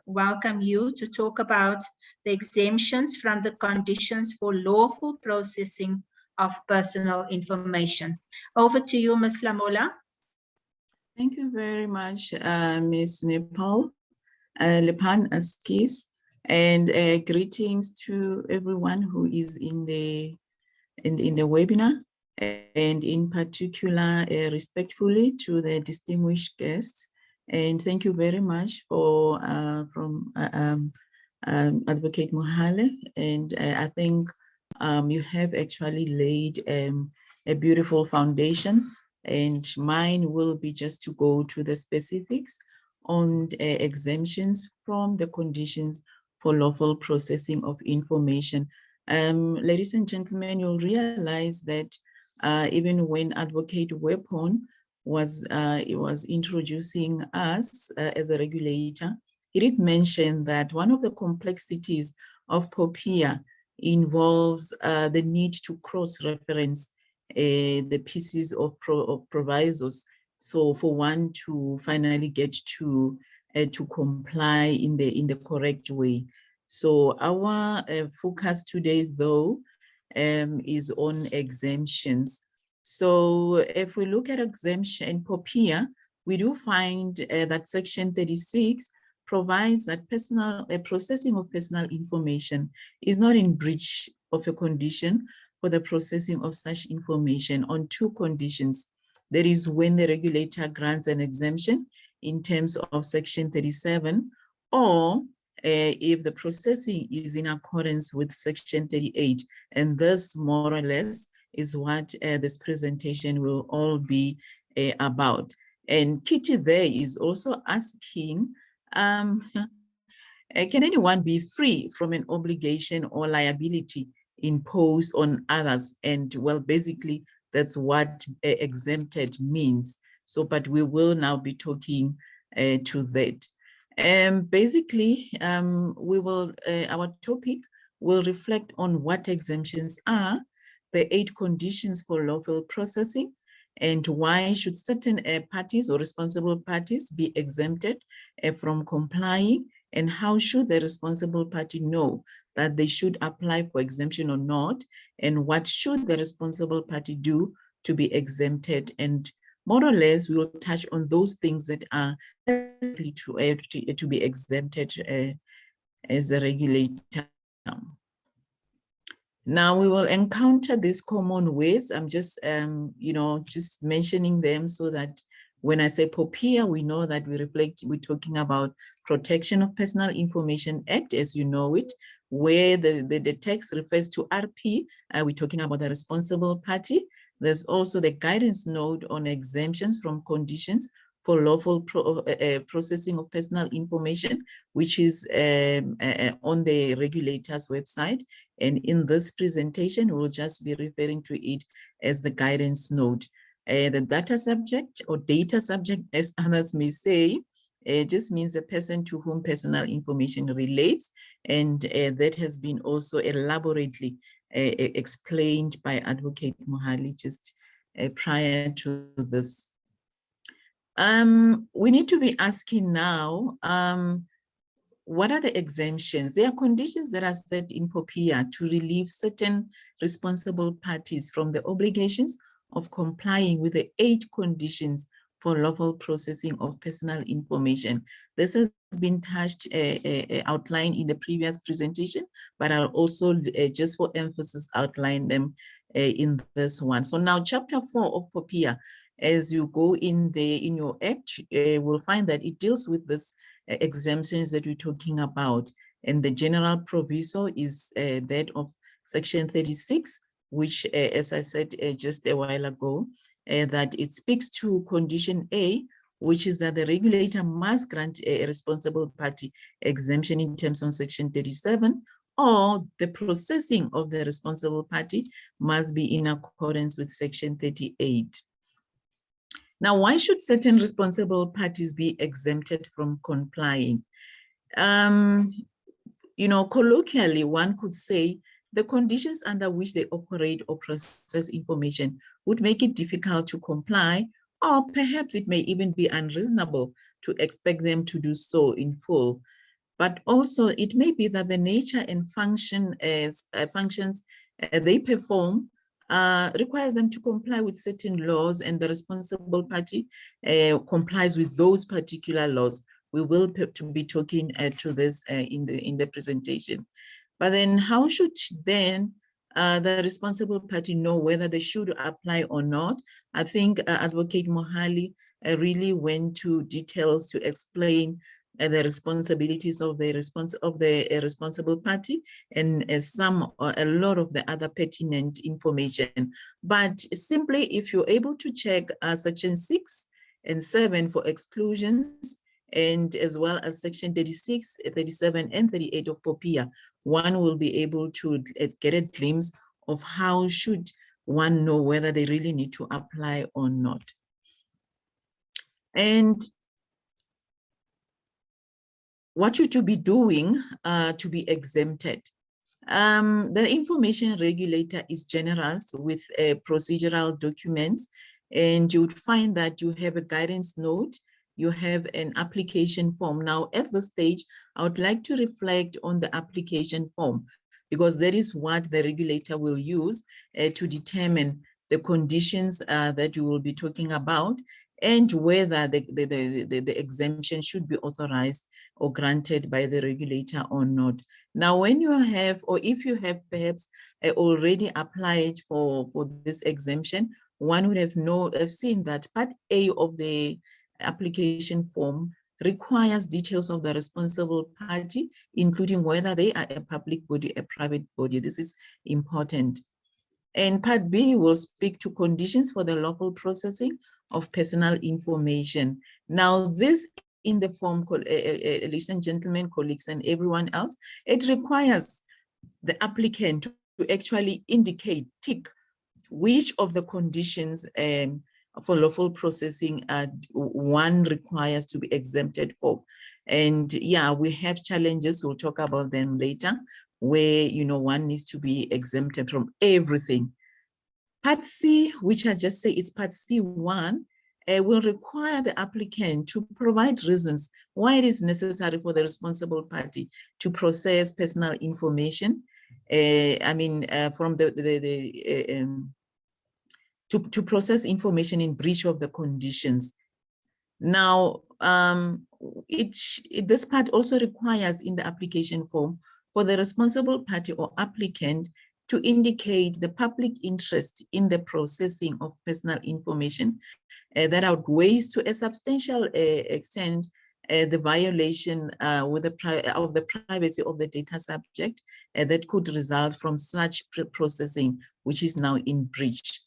welcome you to talk about the exemptions from the conditions for lawful processing of personal information. Over to you, Ms. Lamola. Thank you very much, Ms. Nepal, Lepan Askis, and greetings to everyone who is in the webinar, and in particular, respectfully to the distinguished guests. And thank you very much for Advocate Mohale. And I think you have actually laid a beautiful foundation, and mine will be just to go to the specifics on exemptions from the conditions for lawful processing of information. Ladies and gentlemen, you'll realize that even when Advocate Weapon was introducing us as a regulator, he did mention that one of the complexities of POIPA involves the need to cross-reference the pieces of provisos. So for one to finally get to comply in the correct way. So our focus today, though, is on exemptions. So if we look at exemption in POIPA, we do find that Section 36 provides that processing of personal information is not in breach of a condition for the processing of such information on two conditions. That is when the regulator grants an exemption in terms of Section 37, or if the processing is in accordance with Section 38. And this more or less is what this presentation will all be about. And Kitty there is also asking, can anyone be free from an obligation or liability imposed on others? And well, basically, that's what exempted means. So, but we will now be talking to that. Basically, we will, our topic will reflect on what exemptions are, the 8 conditions for lawful processing, and why should certain parties or responsible parties be exempted from complying, and how should the responsible party know that they should apply for exemption or not, and what should the responsible party do to be exempted. And more or less, we will touch on those things that are likely to be exempted as a regulator. Now we will encounter these common ways. I'm just, just mentioning them so that when I say POIPA, we know that we're talking about Protection of Personal Information Act, as you know it, where the text refers to RP, we're talking about the responsible party. There's also the guidance note on exemptions from conditions for lawful processing of personal information, which is on the regulator's website. And in this presentation, we'll just be referring to it as the guidance note. The data subject or data subject, as others may say, just means the person to whom personal information relates. And that has been also elaborately explained by Advocate Mohali just prior to this. We need to be asking now, what are the exemptions? There are conditions that are set in POPIA to relieve certain responsible parties from the obligations of complying with the 8 conditions for lawful processing of personal information. This has been outlined in the previous presentation, but I'll also, just for emphasis, outline them in this one. So now chapter 4 of POPIA, as you go in there in your act, will find that it deals with this exemptions that we're talking about. And the general proviso is that of section 36, which, as I said just a while ago, that it speaks to condition A, which is that the regulator must grant a responsible party exemption in terms of section 37, or the processing of the responsible party must be in accordance with section 38. Now, why should certain responsible parties be exempted from complying? Colloquially, one could say the conditions under which they operate or process information would make it difficult to comply, or perhaps it may even be unreasonable to expect them to do so in full. But also it may be that the nature and functions they perform requires them to comply with certain laws, and the responsible party complies with those particular laws. We will be talking to this in the presentation. But then how should then the responsible party know whether they should apply or not? I think Advocate Mohali really went to details to explain the responsibilities of the responsible party and a lot of the other pertinent information. But simply, if you're able to check section 6 and 7 for exclusions, and as well as section 36, 37, and 38 of POPIA, one will be able to get a glimpse of how should one know whether they really need to apply or not. And what should you be doing to be exempted? The information regulator is generous with procedural documents, and you would find that you have a guidance note, you have an application form. Now, at this stage, I would like to reflect on the application form, because that is what the regulator will use to determine the conditions that you will be talking about, and whether the exemption should be authorized or granted by the regulator or not. Now, when you have, or if you have perhaps already applied for this exemption, one would have seen that Part A of the application form requires details of the responsible party, including whether they are a public body, a private body. This is important. And Part B will speak to conditions for the lawful processing of personal information. Now, this in the form, ladies and gentlemen, colleagues, and everyone else, it requires the applicant to actually tick which of the conditions for lawful processing one requires to be exempted for. And yeah, we have challenges, we'll talk about them later, where one needs to be exempted from everything. Part C, which I just say it's Part C1, will require the applicant to provide reasons why it is necessary for the responsible party to process personal information. From to process information in breach of the conditions. Now, this part also requires in the application form for the responsible party or applicant to indicate the public interest in the processing of personal information that outweighs to a substantial extent the violation of the privacy of the data subject that could result from such processing, which is now in breach.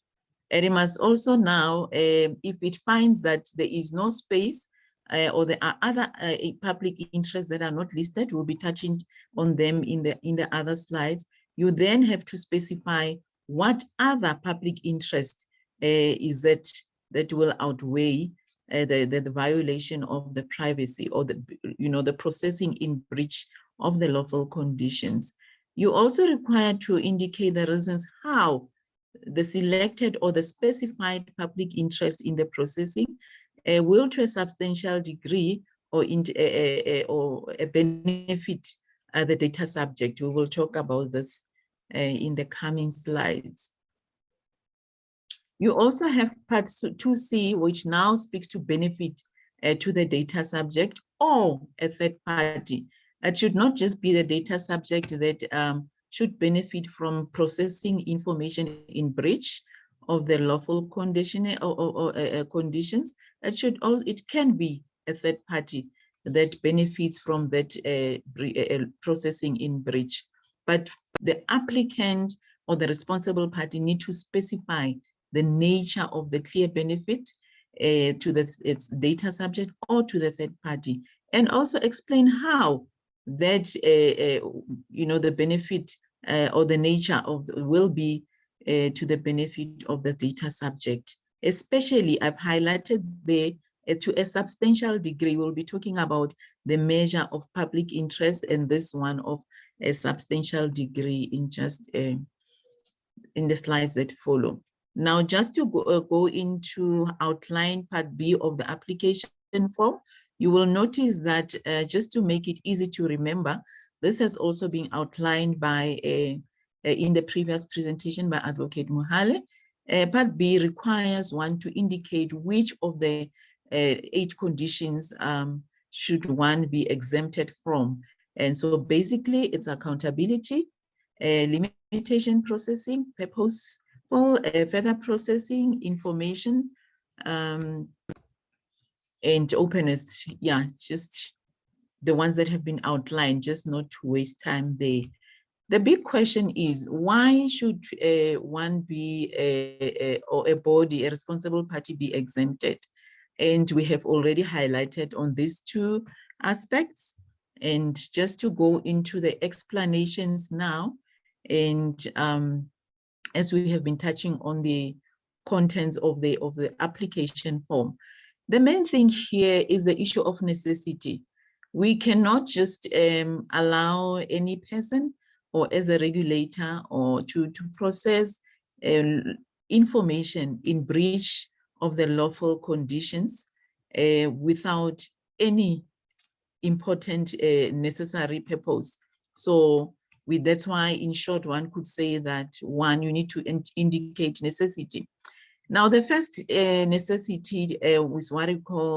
And it must also now, if it finds that there is no space or there are other public interests that are not listed, we'll be touching on them in the other slides. You then have to specify what other public interest is that will outweigh the violation of the privacy or the processing in breach of the lawful conditions. You also require to indicate the reasons how the selected or the specified public interest in the processing will to a substantial degree or a benefit the data subject. We will talk about this in the coming slides. You also have part 2C, which now speaks to benefit to the data subject or a third party. It should not just be the data subject that should benefit from processing information in breach of the lawful condition or conditions. It can be a third party that benefits from that processing in breach. But the applicant or the responsible party need to specify the nature of the clear benefit to its data subject or to the third party, and also explain how that the benefit or the nature of will be to the benefit of the data subject. Especially, I've highlighted there to a substantial degree. We'll be talking about the measure of public interest and this one of a substantial degree in just in the slides that follow. Now, just to go into outline part B of the application form, you will notice that just to make it easy to remember, this has also been outlined by in the previous presentation by Advocate Mohale. Part B requires one to indicate which of the 8 conditions should one be exempted from. And so basically it's accountability, limitation processing, purposeful further processing, information, and openness. Yeah, just the ones that have been outlined, just not to waste time there. The big question is, why should one be or a body, a responsible party, be exempted? And we have already highlighted on these 2 aspects. And just to go into the explanations now, and as we have been touching on the contents of the application form, the main thing here is the issue of necessity. We cannot just allow any person or as a regulator or to process information in breach of the lawful conditions without any important necessary purpose. So that's why, in short, one could say that one, you need to indicate necessity. Now, the first necessity is what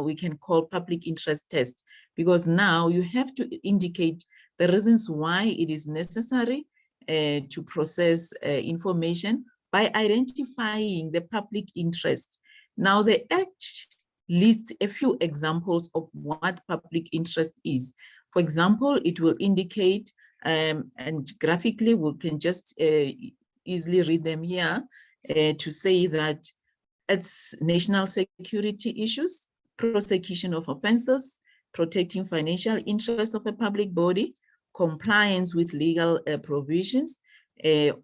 we can call public interest test, because now you have to indicate the reasons why it is necessary to process information by identifying the public interest. Now, the Act lists a few examples of what public interest is. For example, it will indicate, and graphically we can just easily read them here, to say that it's national security issues, prosecution of offenses, protecting financial interests of a public body, compliance with legal provisions,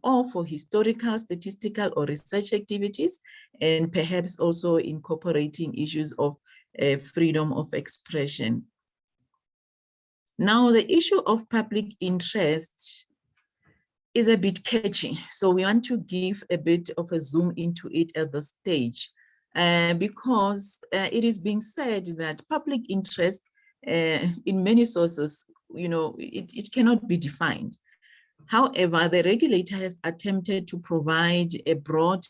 or for historical, statistical, or research activities, and perhaps also incorporating issues of freedom of expression. Now, the issue of public interest is a bit catchy, so we want to give a bit of a zoom into it at this stage, because it is being said that public interest in many sources, it cannot be defined. However, the regulator has attempted to provide a broad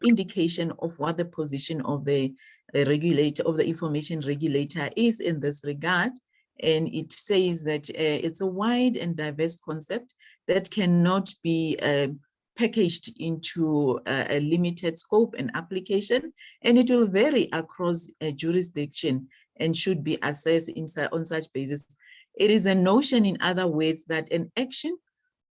indication of what the position of the regulator, of the information regulator, is in this regard. And it says that it's a wide and diverse concept that cannot be packaged into a limited scope and application, and it will vary across a jurisdiction and should be assessed on such basis. It is a notion, in other words, that an action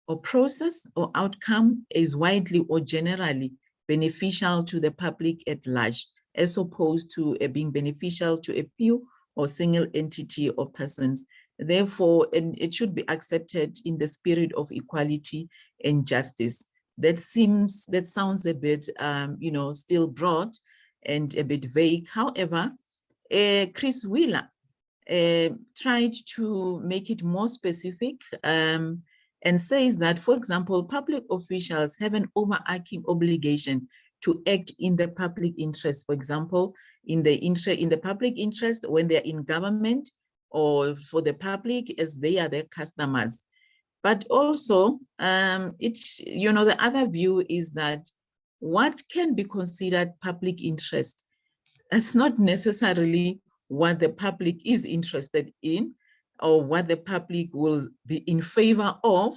or process or outcome is widely or generally beneficial to the public at large, as opposed to being beneficial to a few or single entity or persons. Therefore, it should be accepted in the spirit of equality and justice. That sounds a bit, still broad and a bit vague. However, Chris Wheeler tried to make it more specific and says that, for example, public officials have an overarching obligation to act in the public interest. For example, in the public interest when they're in government, or for the public as they are their customers. But also, the other view is that what can be considered public interest is not necessarily what the public is interested in or what the public will be in favor of.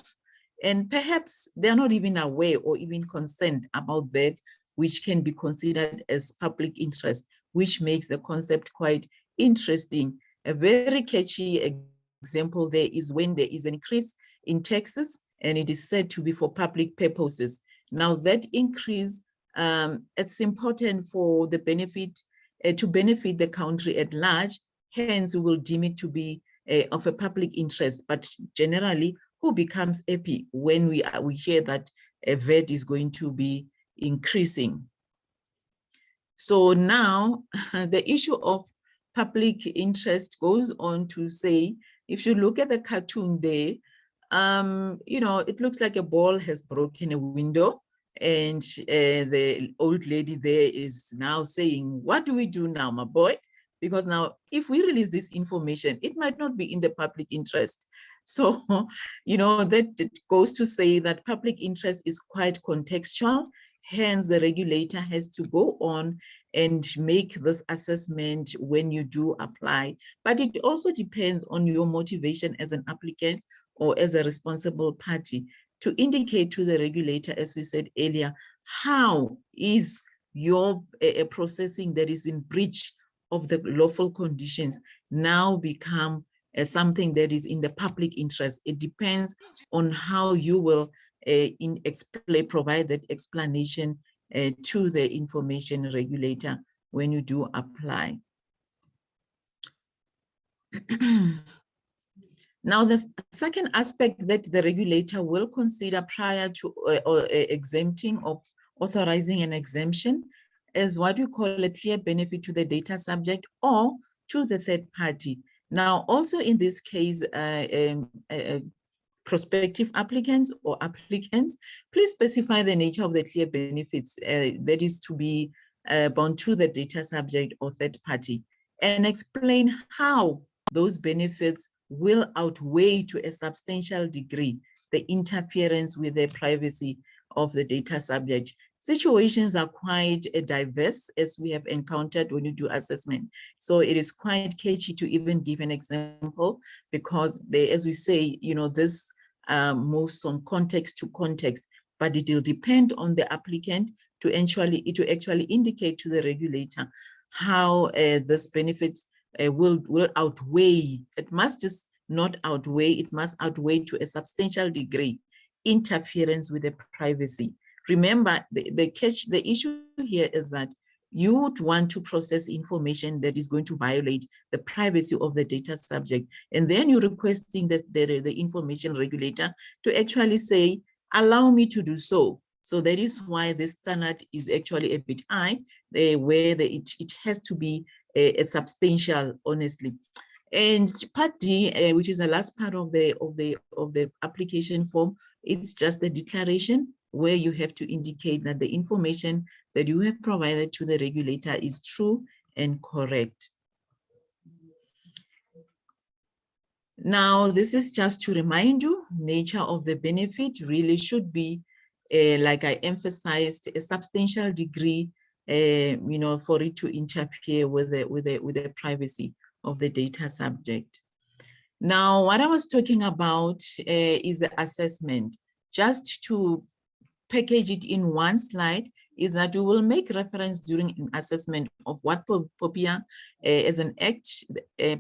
And perhaps they're not even aware or even concerned about that, which can be considered as public interest, which makes the concept quite interesting. A very catchy example there is when there is an increase in taxes and it is said to be for public purposes. Now that increase, it's important for the benefit, to benefit the country at large, hence we will deem it to be of a public interest. But generally, who becomes happy when we hear that a VAT is going to be increasing? So now the issue of public interest goes on to say, if you look at the cartoon there, it looks like a ball has broken a window, and the old lady there is now saying, what do we do now, my boy? Because now if we release this information, it might not be in the public interest. So, that it goes to say that public interest is quite contextual. Hence, the regulator has to go on and make this assessment when you do apply. But it also depends on your motivation as an applicant or as a responsible party to indicate to the regulator, as we said earlier, how is your processing that is in breach of the lawful conditions now become something that is in the public interest. It depends on how you will provide that explanation to the information regulator when you do apply. Now, the second aspect that the regulator will consider prior to exempting or authorizing an exemption is what we call a clear benefit to the data subject or to the third party. Now, also in this case, prospective applicants or applicants, please specify the nature of the clear benefits that is to be bound to the data subject or third party, and explain how those benefits will outweigh to a substantial degree the interference with the privacy of the data subject. Situations are quite diverse, as we have encountered when you do assessment. So it is quite catchy to even give an example, because as we say, this moves from context to context, but it will depend on the applicant to actually indicate to the regulator how this benefits will outweigh. It must just not outweigh, it must outweigh to a substantial degree interference with the privacy. Remember, the issue here is that you would want to process information that is going to violate the privacy of the data subject. And then you're requesting that the information regulator to actually say, allow me to do so. So that is why the standard is actually a bit high, where it has to be a substantial, honestly. And part D, which is the last part of the application form, it's just the declaration where you have to indicate that the information that you have provided to the regulator is true and correct. Now, this is just to remind you, nature of the benefit really should be, like I emphasized, a substantial degree, for it to interfere with the privacy of the data subject. Now, what I was talking about is the assessment. Just to package it in one slide is that we will make reference during an assessment of what POIPA as an act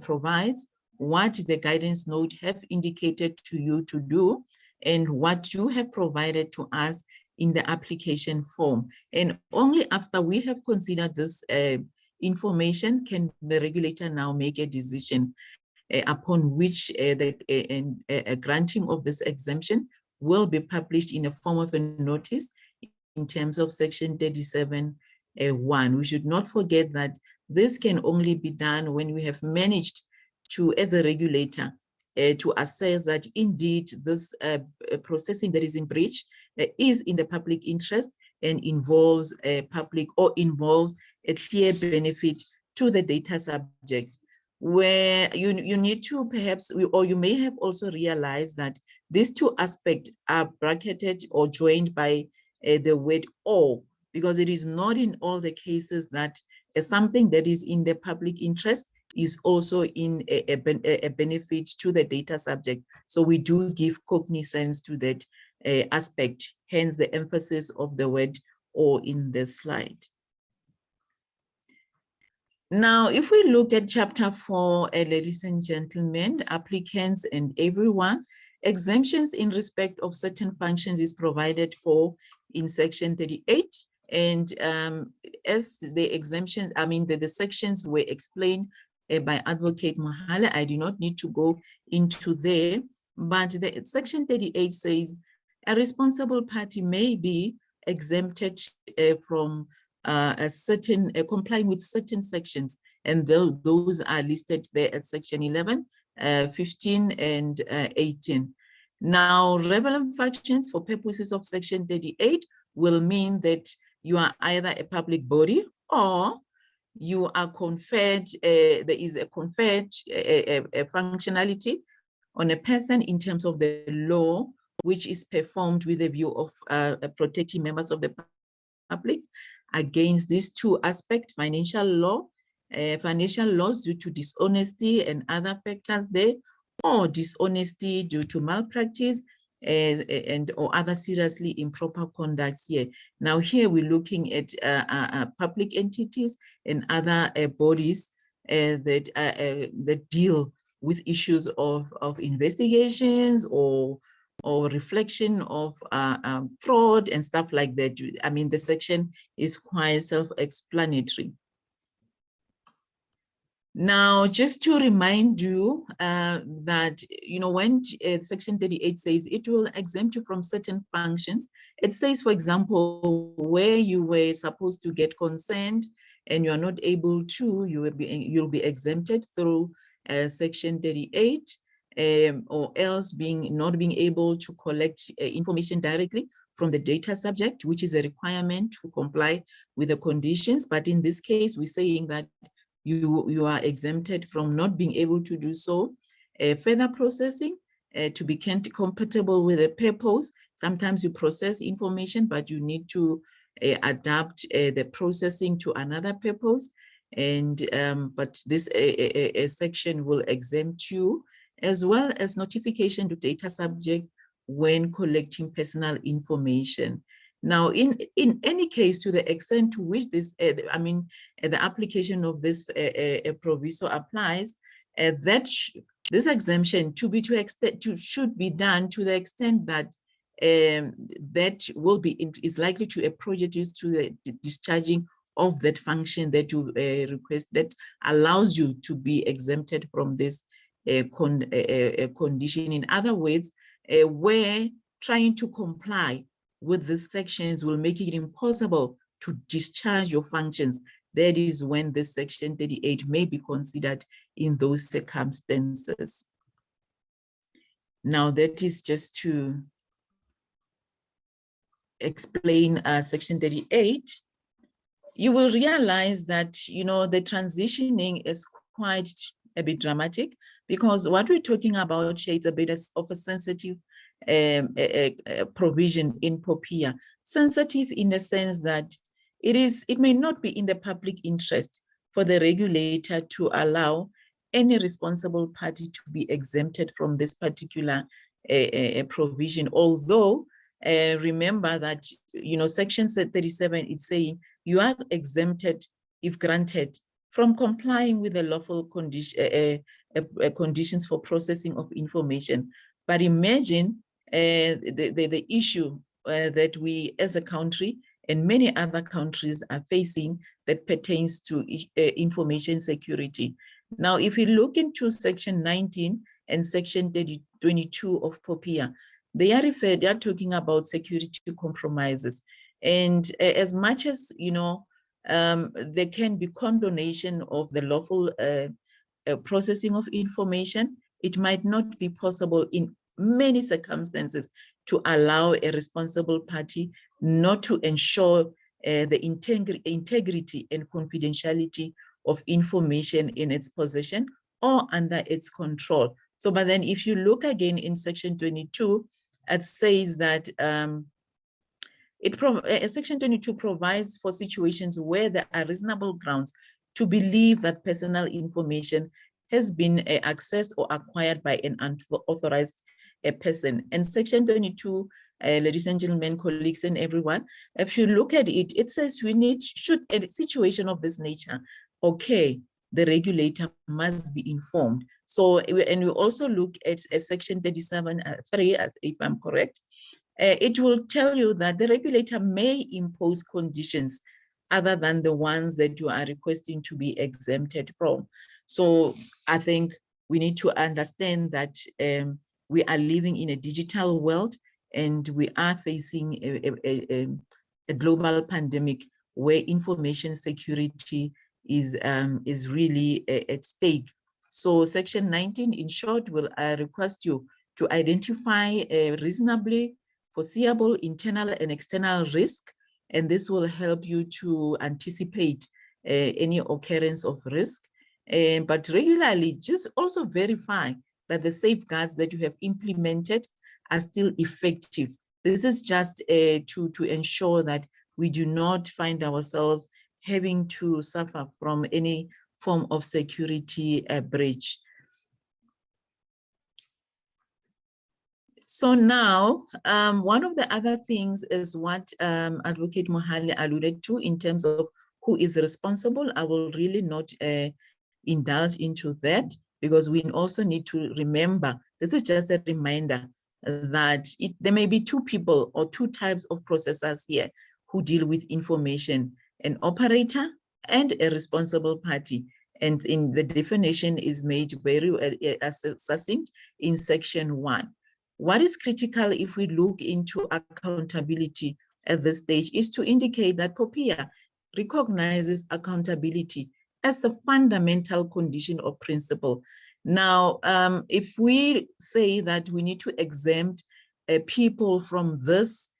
provides, what the guidance note have indicated to you to do, and what you have provided to us in the application form. And only after we have considered this information can the regulator now make a decision upon which the granting of this exemption will be published in a form of a notice in terms of section 37(1). We should not forget that this can only be done when we have managed to, as a regulator, to assess that indeed this processing that is in breach is in the public interest and involves a public or involves a clear benefit to the data subject, where you need to perhaps, or you may have also realized that these two aspects are bracketed or joined by the word or, because it is not in all the cases that something that is in the public interest is also in a benefit to the data subject. So we do give cognizance to that aspect, hence the emphasis of the word or in the slide. Now, if we look at chapter 4, ladies and gentlemen, applicants and everyone, exemptions in respect of certain functions is provided for in section 38. And as the exemptions, the sections were explained by Advocate Mahale, I do not need to go into there, but the section 38 says a responsible party may be exempted from complying with certain sections, and those are listed there at section 11, 15, and 18. Now, relevant functions for purposes of section 38 will mean that you are either a public body or you are conferred, there is a conferred functionality on a person in terms of the law, which is performed with a view of protecting members of the public against these two aspects: financial laws due to dishonesty and other factors there, or dishonesty due to malpractice and or other seriously improper conducts here. Now here we're looking at public entities and other bodies that deal with issues of investigations or reflection of fraud and stuff like that. I mean, the section is quite self-explanatory. Now, just to remind you that, when section 38 says it will exempt you from certain functions, it says, for example, where you were supposed to get consent and you're not able to, you'll be exempted through section 38. Or else not being able to collect information directly from the data subject, which is a requirement to comply with the conditions. But in this case, we're saying that you are exempted from not being able to do so. Further processing to be compatible with the purpose. Sometimes you process information, but you need to adapt the processing to another purpose. And but this section will exempt you, as well as notification to data subject when collecting personal information. Now, in any case, to the extent to which this, the application of this proviso applies, this exemption should be done to the extent that that is likely to a prejudice to the discharging of that function that you request, that allows you to be exempted from this condition. In other words, where trying to comply with these sections will make it impossible to discharge your functions, that is when this section 38 may be considered in those circumstances. Now, that is just to explain section 38. You will realize that, the transitioning is quite a bit dramatic, because what we're talking about here is a bit of a sensitive provision in POPIA. Sensitive in the sense that it may not be in the public interest for the regulator to allow any responsible party to be exempted from this particular provision. Although, remember that, section 37, it's saying you are exempted, if granted, from complying with the lawful conditions for processing of information. But imagine the issue that we as a country and many other countries are facing that pertains to information security. Now, if you look into section 19 and section 22 of POPIA, they are talking about security compromises. And as much as, there can be condonation of the lawful processing of information, it might not be possible in many circumstances to allow a responsible party not to ensure the integrity and confidentiality of information in its possession or under its control. So, but then if you look again in section 22, it says that section 22 provides for situations where there are reasonable grounds to believe that personal information has been accessed or acquired by an unauthorized person. And section 22, ladies and gentlemen, colleagues and everyone, if you look at it, it says should a situation of this nature occur, the regulator must be informed. So, and we also look at section 37(3), if I'm correct. It will tell you that the regulator may impose conditions other than the ones that you are requesting to be exempted from. So I think we need to understand that we are living in a digital world and we are facing a global pandemic where information security is really at stake. So section 19, in short, will request you to identify a reasonably foreseeable internal and external risk, and this will help you to anticipate any occurrence of risk. But regularly, just also verify that the safeguards that you have implemented are still effective. This is just to ensure that we do not find ourselves having to suffer from any form of security breach. So now, one of the other things is what Advocate Mohale alluded to in terms of who is responsible. I will really not indulge into that because we also need to remember, this is just a reminder that there may be two people or two types of processors here who deal with information, an operator and a responsible party. And in the definition is made very succinct in section 1. What is critical if we look into accountability at this stage is to indicate that POPIA recognizes accountability as a fundamental condition or principle. Now, if we say that we need to exempt people from this,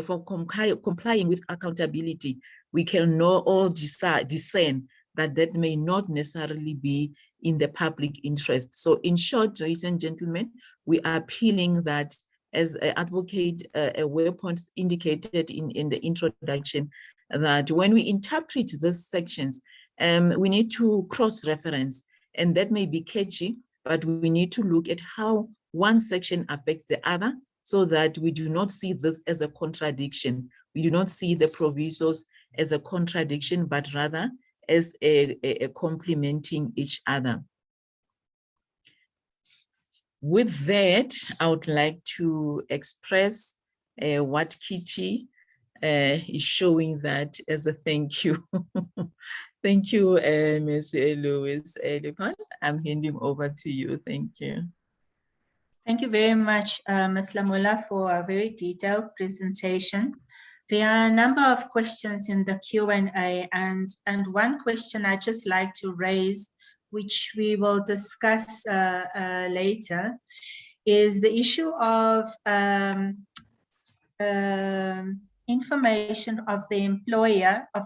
from complying with accountability, we can all discern that that may not necessarily be in the public interest. So in short, ladies and gentlemen, we are appealing that, as Advocate Waypoints indicated in the introduction, that when we interpret these sections, we need to cross-reference, and that may be catchy, but we need to look at how one section affects the other so that we do not see this as a contradiction. We do not see the provisos as a contradiction, but rather as a complementing each other. With that, I would like to express what Kitty is showing that as a thank you. Thank you, Ms. Louise. I'm handing over to you. Thank you. Thank you very much, Ms. Lamola, for a very detailed presentation. There are a number of questions in the Q&A, and one question I'd just like to raise, which we will discuss later, is the issue of information of the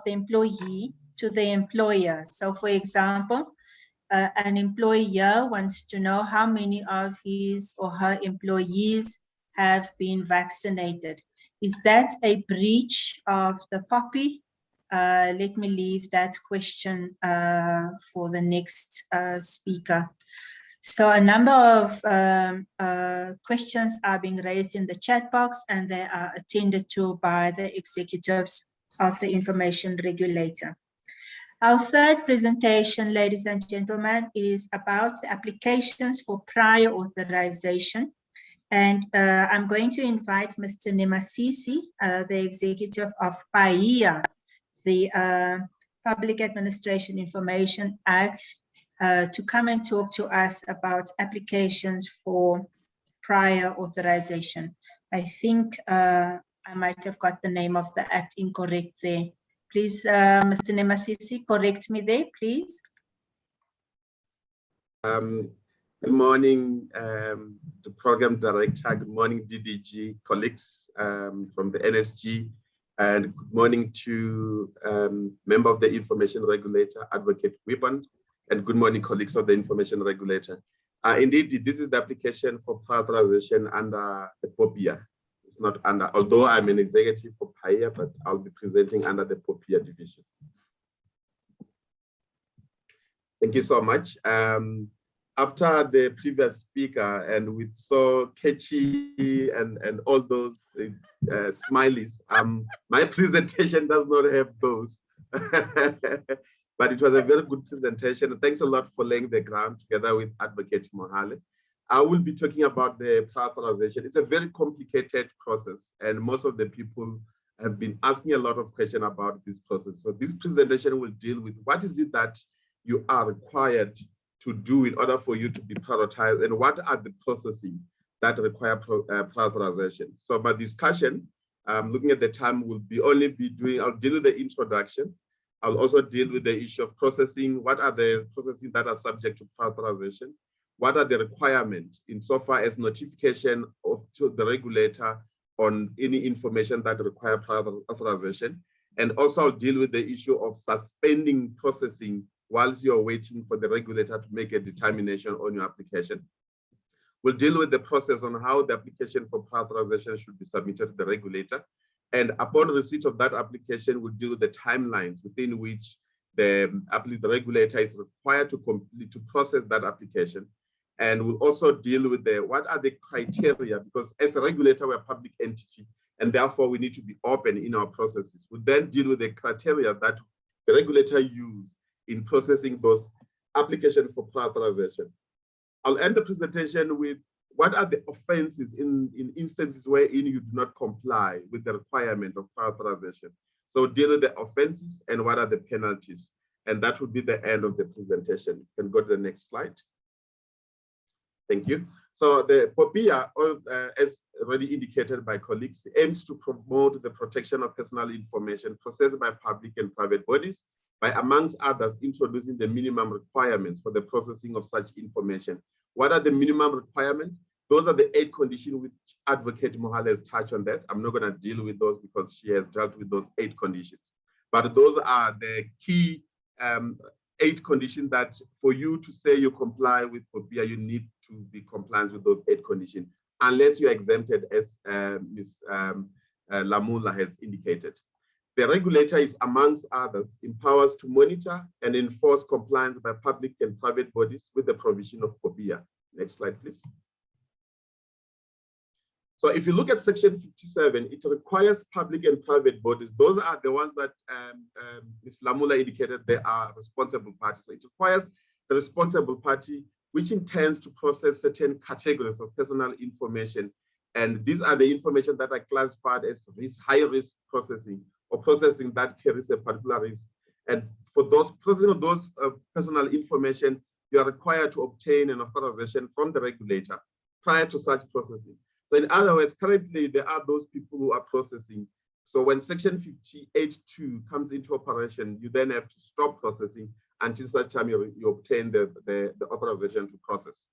employee to the employer. So for example, an employer wants to know how many of his or her employees have been vaccinated. Is that a breach of the POPI? Let me leave that question for the next speaker. So a number of questions are being raised in the chat box, and they are attended to by the executives of the Information Regulator. Our third presentation, ladies and gentlemen, is about the applications for prior authorization. And I'm going to invite Mr. Nemasisi, the executive of PAIA, the Public Administration Information Act, to come and talk to us about applications for prior authorization. I think I might have got the name of the act incorrect there. Please, Mr. Nemasisi, correct me there, please. Good morning, the program director. Good morning, DDG colleagues from the NSG. And good morning to member of the Information Regulator, Advocate Wiban, and good morning, colleagues of the Information Regulator. Indeed, this is the application for prioritization under the POIPA. It's not under, although I'm an executive for PIA, but I'll be presenting under the POIPA division. Thank you so much. After the previous speaker, and with so catchy and all those smileys, my presentation does not have those. But it was a very good presentation. Thanks a lot for laying the ground together with Advocate Mohale. I will be talking about the prioritization. It's a very complicated process, and most of the people have been asking a lot of questions about this process. So this presentation will deal with what is it that you are required to do in order for you to be prioritized, and what are the processes that require prioritization. So my discussion, looking at the time, will be I'll deal with the introduction. I'll also deal with the issue of processing. What are the processes that are subject to prioritization? What are the requirements insofar as notification to the regulator on any information that require prioritization? And also I'll deal with the issue of suspending processing whilst you're waiting for the regulator to make a determination on your application. We'll deal with the process on how the application for prioritization should be submitted to the regulator. And upon receipt of that application, we'll deal with the timelines within which the regulator is required to process that application. And we'll also deal with what are the criteria, because as a regulator, we're a public entity, and therefore we need to be open in our processes. We'll then deal with the criteria that the regulator use in processing those applications for prioritization. I'll end the presentation with what are the offenses in instances wherein you do not comply with the requirement of prioritization. So deal with the offenses and what are the penalties. And that would be the end of the presentation. You can go to the next slide. Thank you. So the POIPA, as already indicated by colleagues, aims to promote the protection of personal information processed by public and private bodies by, amongst others, introducing the minimum requirements for the processing of such information. What are the minimum requirements? Those are the 8 conditions which Advocate Mohale has touched on that. I'm not going to deal with those because she has dealt with those 8 conditions. But those are the key 8 conditions that for you to say you comply with POIPA, you need to be compliant with those 8 conditions, unless you're exempted, as Ms. Lamula has indicated. The regulator is, amongst others, empowers to monitor and enforce compliance by public and private bodies with the provision of POIPA. Next slide, please. So if you look at section 57, it requires public and private bodies. Those are the ones that Ms. Lamula indicated they are responsible parties. So it requires the responsible party which intends to process certain categories of personal information. And these are the information that are classified as high risk processing, or processing that carries a particular risk. And for those processing of those personal information, you are required to obtain an authorization from the regulator prior to such processing. So in other words, currently there are those people who are processing. So when section 58.2 comes into operation, you then have to stop processing until such time you obtain the authorization to process.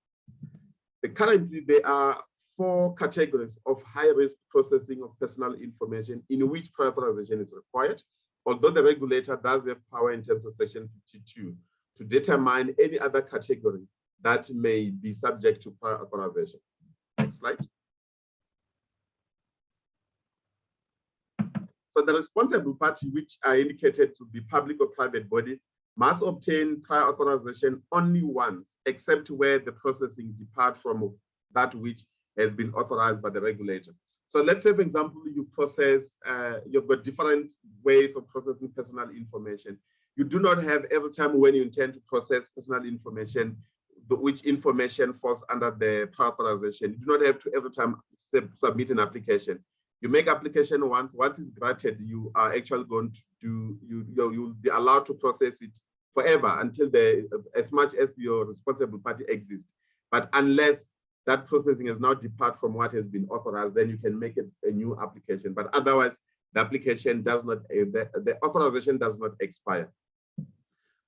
Currently, there are 4 categories of high-risk processing of personal information in which prioritization is required, although the regulator does have power in terms of section 52 to determine any other category that may be subject to prior authorization. Next slide. So the responsible party, which are indicated to be public or private body, must obtain prior authorization only once, except where the processing departs from that which has been authorized by the regulator. So let's say, for example, you process, you've got different ways of processing personal information. You do not have every time when you intend to process personal information, which information falls under the prior authorization. You do not have to every time submit an application. You make application once it's granted, you are actually going to do, you'll be allowed to process it forever until as much as your responsible party exists. But unless that processing is now depart from what has been authorized, then you can make it a new application. But otherwise, the application does not, the authorization does not expire.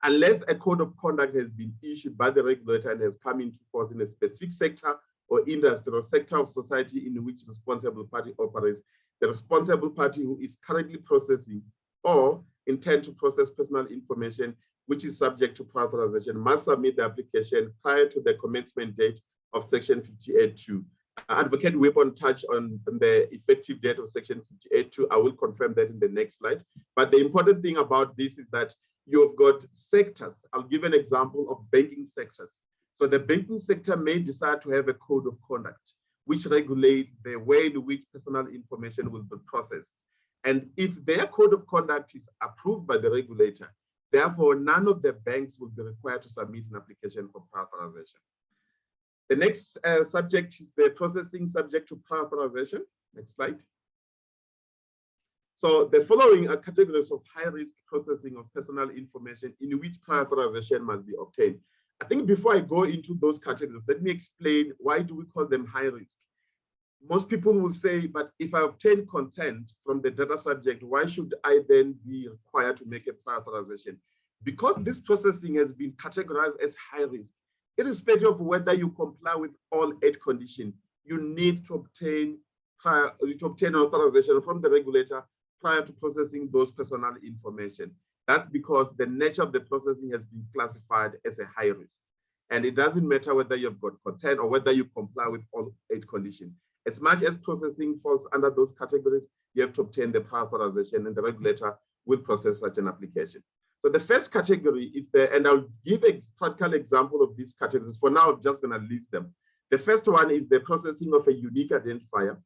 Unless a code of conduct has been issued by the regulator and has come into force in a specific sector or industry or sector of society in which responsible party operates, the responsible party who is currently processing or intend to process personal information which is subject to prior authorization must submit the application prior to the commencement date of Section 58.2. Advocate Weapon touched on the effective date of Section 58.2. I will confirm that in the next slide. But the important thing about this is that you've got sectors. I'll give an example of banking sectors. So the banking sector may decide to have a code of conduct which regulates the way in which personal information will be processed. And if their code of conduct is approved by the regulator, therefore none of the banks will be required to submit an application for prior authorization. The next subject is the processing subject to prior authorization. Next slide. So the following are categories of high-risk processing of personal information in which prior authorization must be obtained. I think before I go into those categories, let me explain why do we call them high risk. Most people will say, but if I obtain consent from the data subject, why should I then be required to make a prior authorization? Because this processing has been categorized as high risk, irrespective of whether you comply with all 8 conditions, you need to obtain authorization from the regulator prior to processing those personal information. That's because the nature of the processing has been classified as a high risk. And it doesn't matter whether you've got consent or whether you comply with all 8 conditions. As much as processing falls under those categories, you have to obtain the prior authorization and the regulator will process such an application. So the first category is and I'll give a practical example of these categories. For now, I'm just going to list them. The first one is the processing of a unique identifier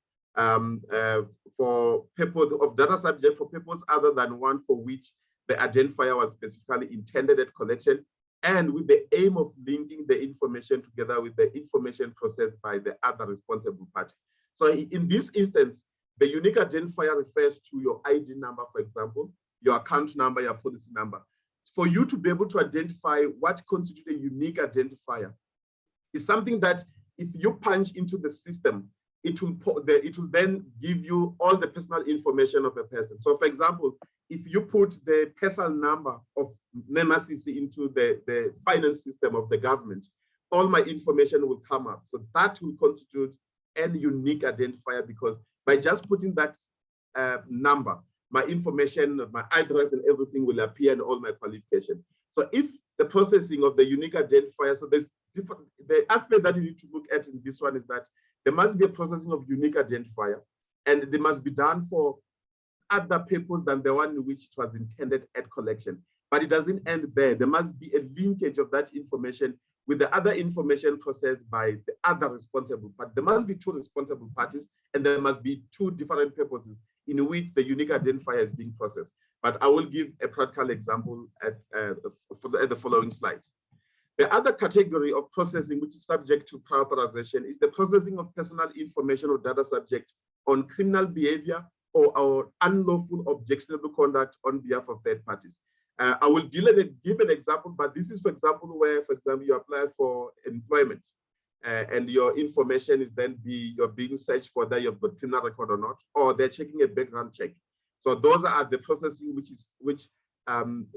for purpose of data subject for purpose other than one for which the identifier was specifically intended at collection, and with the aim of linking the information together with the information processed by the other responsible party. So in this instance, the unique identifier refers to your ID number, for example, your account number, your policy number. For you to be able to identify what constitutes a unique identifier is something that if you punch into the system, it will then give you all the personal information of a person. So for example, if you put the personal number of Nemasisi into the finance system of the government, all my information will come up. So that will constitute an unique identifier, because by just putting that number, my information, my address and everything will appear in all my qualifications. So if the processing of the unique identifier, so there's the aspect that you need to look at in this one is that there must be a processing of unique identifier, and they must be done for other purpose than the one in which it was intended at collection. But it doesn't end there. There must be a linkage of that information with the other information processed by the other responsible party. There must be 2 responsible parties, and there must be 2 different purposes in which the unique identifier is being processed. But I will give a practical example at the following slides. The other category of processing which is subject to prior authorization is the processing of personal information or data subject on criminal behavior or unlawful objectionable conduct on behalf of third parties. I will give an example, but this is, for example, where, for example, you apply for employment and your information is then you're being searched for that you've got criminal record or not, or they're checking a background check. So those are the processing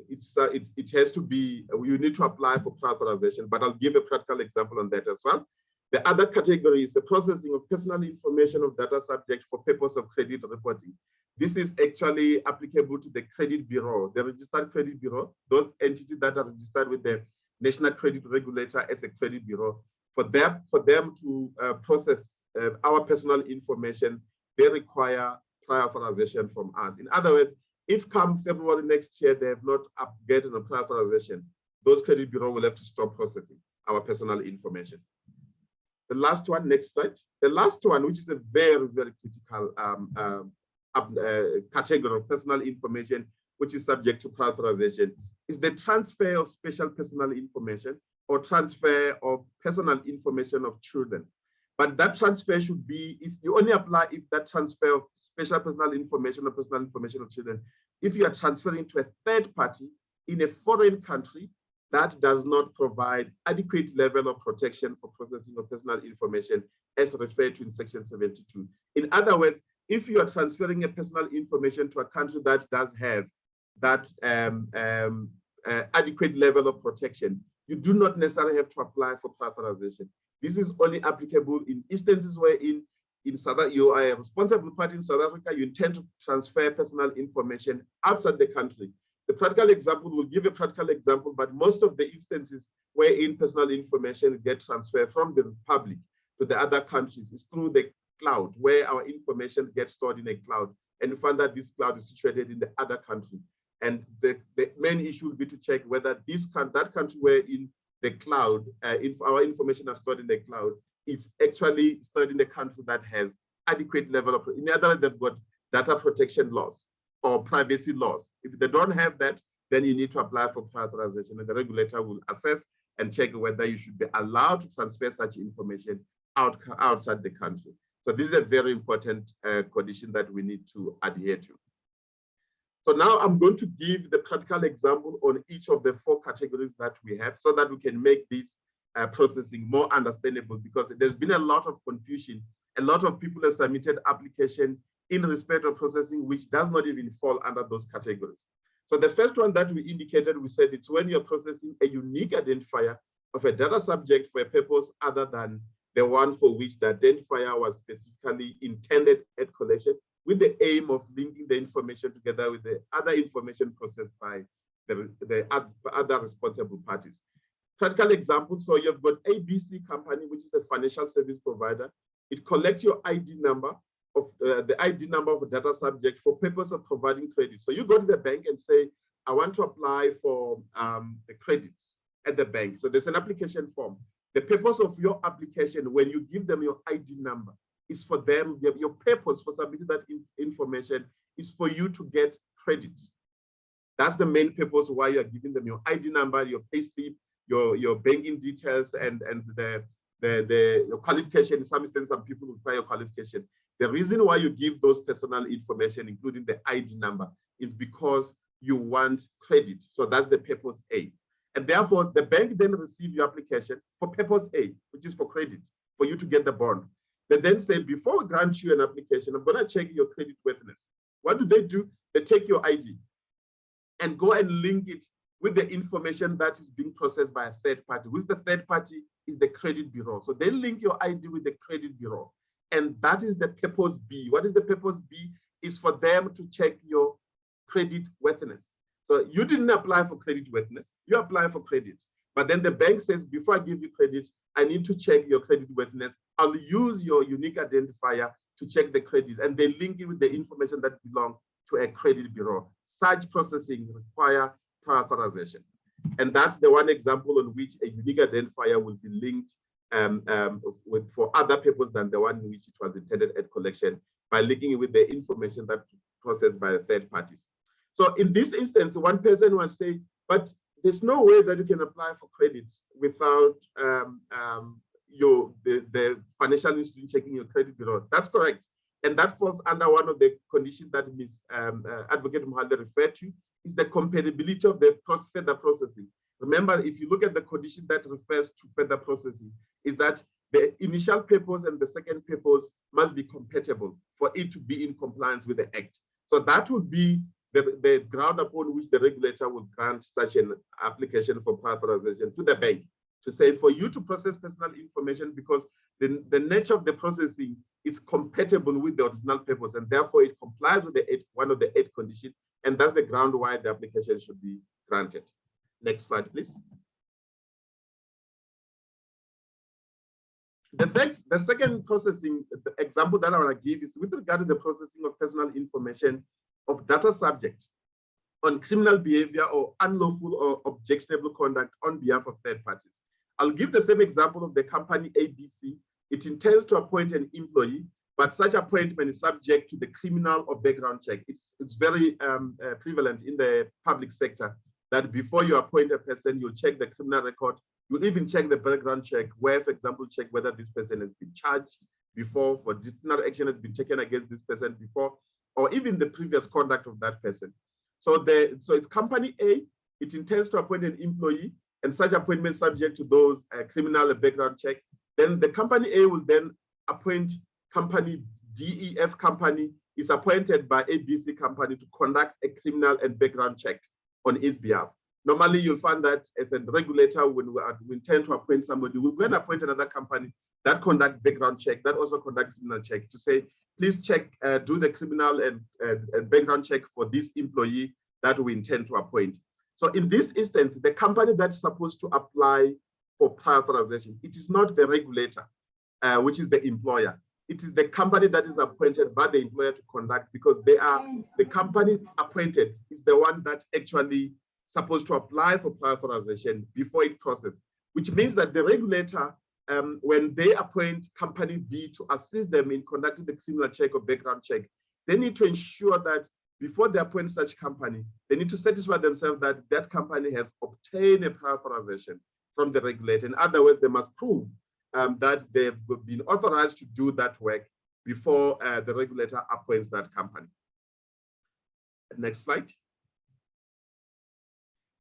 it has to be, you need to apply for prior authorization, but I'll give a practical example on that as well. The other category is the processing of personal information of data subject for purpose of credit reporting. This is actually applicable to the credit bureau, the registered credit bureau, those entities that are registered with the National Credit Regulator as a credit bureau. For them to process our personal information, they require prior authorization from us. In other words, if come February next year, they have not updated a prior authorization, those credit bureau will have to stop processing our personal information. The last one, next slide. The last one, which is a very, very critical category of personal information, which is subject to prior authorization, is the transfer of special personal information or transfer of personal information of children. But that transfer should be, if you only apply if that transfer of special personal information or personal information of children, if you are transferring to a third party in a foreign country that does not provide adequate level of protection for processing of personal information as referred to in Section 72. In other words, if you are transferring a personal information to a country that does have that adequate level of protection, you do not necessarily have to apply for prior authorization. This is only applicable in instances wherein in you are a responsible party in South Africa, you intend to transfer personal information outside the country. The practical example will give a practical example, but most of the instances wherein personal information get transferred from the public to the other countries is through the cloud, where our information gets stored in a cloud, and you find that this cloud is situated in the other country. And the main issue will be to check whether that country wherein the cloud, our information is stored in the cloud, is actually stored in the country that has adequate level of, in other words, they've got data protection laws or privacy laws. If they don't have that, then you need to apply for prior authorization, and the regulator will assess and check whether you should be allowed to transfer such information outside the country. So this is a very important condition that we need to adhere to. So now I'm going to give the practical example on each of the 4 categories that we have so that we can make this processing more understandable, because there's been a lot of confusion. A lot of people have submitted application in respect of processing which does not even fall under those categories. So the first one that we indicated, we said it's when you're processing a unique identifier of a data subject for a purpose other than the one for which the identifier was specifically intended at collection, with the aim of linking the information together with the other information processed by the other responsible parties. Practical example, so you've got ABC company, which is a financial service provider. It collects your ID number of the ID number of a data subject for purpose of providing credit. So you go to the bank and say, I want to apply for the credits at the bank. So there's an application form. The purpose of your application, when you give them your ID number, is for them, your purpose for submitting that information is for you to get credit. That's the main purpose why you're giving them your ID number, your payslip, your banking details, and your qualification. In some instances, some people require your qualification. The reason why you give those personal information, including the ID number, is because you want credit. So that's the purpose A. And therefore, the bank then receives your application for purpose A, which is for credit, for you to get the bond. They then say, before we grant you an application, I'm going to check your credit worthiness. What do? They take your ID and go and link it with the information that is being processed by a third party, which the third party is the credit bureau. So they link your ID with the credit bureau. And that is the purpose B. What is the purpose B? Is for them to check your credit worthiness. So you didn't apply for credit worthiness, you apply for credit. But then the bank says, before I give you credit, I need to check your credit worthiness. I'll use your unique identifier to check the credit, and they link it with the information that belongs to a credit bureau. Such processing require prior authorization. And that's the one example on which a unique identifier will be linked for other purpose than the one in which it was intended at collection, by linking it with the information that's processed by the third parties. So in this instance, one person will say, but there's no way that you can apply for credit without the financial institution checking your credit bureau. That's correct. And that falls under one of the conditions that Ms. Advocate Mohalde referred to, is the compatibility of the further processing. Remember, if you look at the condition that refers to further processing, is that the initial purpose and the second purpose must be compatible for it to be in compliance with the Act. So that would be the ground upon which the regulator will grant such an application for prior authorization to the bank, to say for you to process personal information, because the nature of the processing is compatible with the original purpose, and therefore it complies with the one of the 8 conditions, and that's the ground why the application should be granted. Next slide, please. The second processing example that I want to give is with regard to the processing of personal information of data subject on criminal behavior or unlawful or objectionable conduct on behalf of third parties. I'll give the same example of the company ABC. It intends to appoint an employee, but such appointment is subject to the criminal or background check. It's very prevalent in the public sector that before you appoint a person, you'll check the criminal record. You'll even check the background check, where, for example, check whether this person has been charged before, for disciplinary action has been taken against this person before, or even the previous conduct of that person. So it's company A, it intends to appoint an employee, and such appointment subject to those criminal and background check. Then the company A will then appoint company DEF company is appointed by ABC company to conduct a criminal and background check on its behalf. Normally, you'll find that as a regulator, when we intend to appoint somebody, we're going to appoint another company that conduct background check, that also conducts criminal check, to say, please check, do the criminal and background check for this employee that we intend to appoint. So in this instance, the company that's supposed to apply for prior authorization, it is not the regulator, which is the employer. It is the company that is appointed by the employer to conduct, because they are the company appointed is the one that actually supposed to apply for prior authorization before it processes, which means that the regulator, when they appoint company B to assist them in conducting the criminal check or background check, they need to ensure that before they appoint such company, they need to satisfy themselves that that company has obtained a prior authorization from the regulator. In other words, they must prove that they've been authorized to do that work before the regulator appoints that company. Next slide.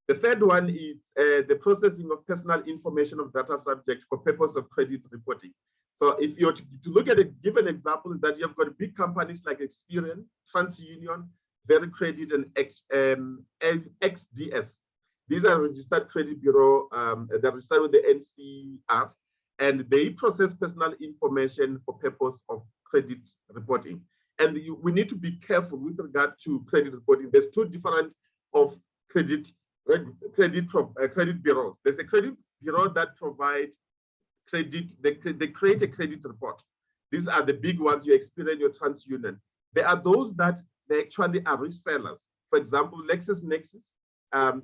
The third one is the processing of personal information of data subject for purpose of credit reporting. So if you're to look at a given example, is that you've got big companies like Experian, TransUnion, Very Credit, and XDS. These are registered credit bureau, they're registered with the NCR, and they process personal information for purpose of credit reporting. And we need to be careful with regard to credit reporting. There's two different of credit bureaus. There's a credit bureau that provide credit, they create a credit report. These are the big ones, you Experian, your TransUnion. There are those that they actually are resellers. For example, LexisNexis,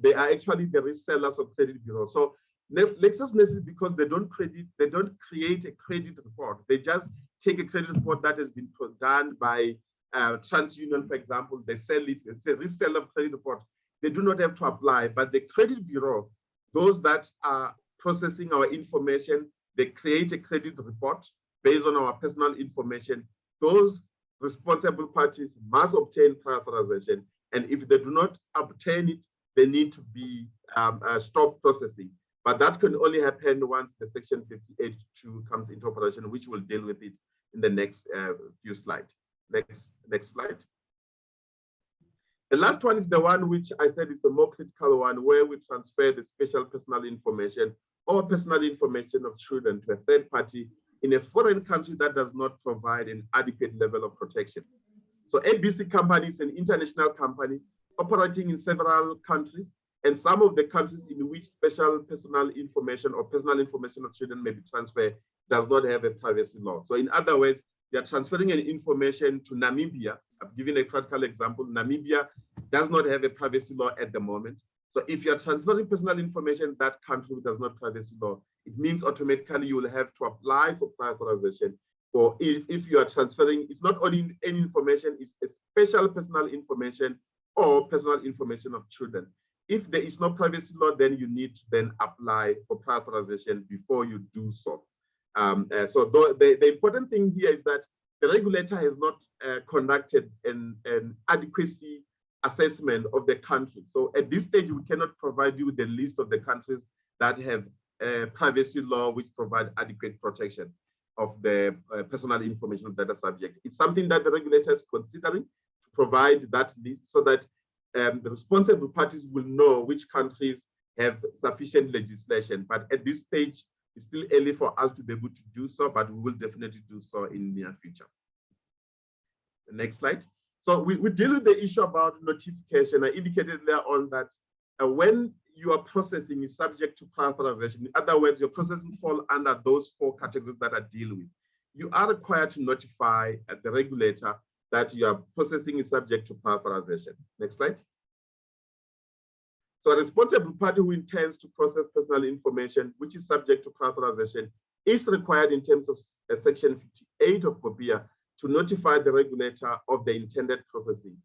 they are actually the resellers of credit bureaus. So LexisNexis, because they don't create a credit report. They just take a credit report that has been done by TransUnion, for example. They sell it, it's a reseller of credit report. They do not have to apply, but the credit bureau, those that are processing our information, they create a credit report based on our personal information. Those responsible parties must obtain prior authorization. And if they do not obtain it, they need to be stopped processing. But that can only happen once the Section 58.2 comes into operation, which will deal with it in the next few slides. Next slide. The last one is the one which I said is the more critical one, where we transfer the special personal information or personal information of children to a third party in a foreign country that does not provide an adequate level of protection. So ABC company is an international company operating in several countries, and some of the countries in which special personal information or personal information of children may be transferred does not have a privacy law. So in other words, they are transferring an information to Namibia. I've given a practical example. Namibia does not have a privacy law at the moment. So if you're transferring personal information, that country does not privacy law, it means automatically you will have to apply for prior authorization. Or if you are transferring, it's not only any information, it's a special personal information or personal information of children. If there is no privacy law, then you need to then apply for prior authorization before you do so. So the important thing here is that the regulator has not conducted an adequacy assessment of the country. So at this stage, we cannot provide you with the list of the countries that have a privacy law which provide adequate protection of the personal information of data subject. It's something that the regulator is considering to provide that list so that the responsible parties will know which countries have sufficient legislation. But at this stage, it's still early for us to be able to do so, but we will definitely do so in the near future. The next slide. So we deal with the issue about notification. I indicated earlier on that when you are processing is subject to prior authorization. In other words, your processing fall under those four categories that I deal with. You are required to notify the regulator that your processing is subject to prior authorization. Next slide. So a responsible party who intends to process personal information, which is subject to prior authorization, is required in terms of Section 58 of POIPA to notify the regulator of the intended processing.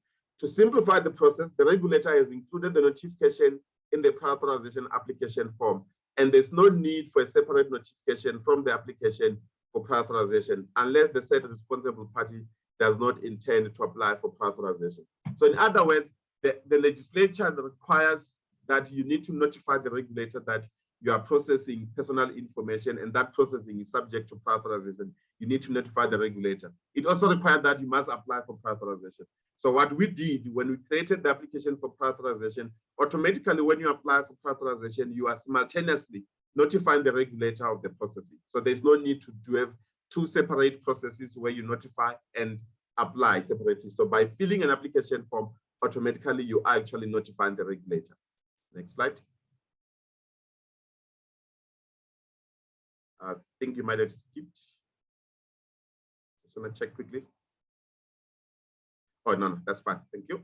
To simplify the process, the regulator has included the notification in the prior authorization application form, and there's no need for a separate notification from the application for prior authorization unless the said responsible party does not intend to apply for prior authorization. So in other words, the legislature requires that you need to notify the regulator that you are processing personal information and that processing is subject to prior authorization, you need to notify the regulator. It also requires that you must apply for prior authorization. So what we did when we created the application for prior authorization, automatically when you apply for prior authorization, you are simultaneously notifying the regulator of the processing. So there's no need to have two separate processes where you notify and apply separately. So by filling an application form, automatically you are actually notifying the regulator. Next slide. I think you might have skipped. Just want to check quickly. Oh, no, that's fine. Thank you.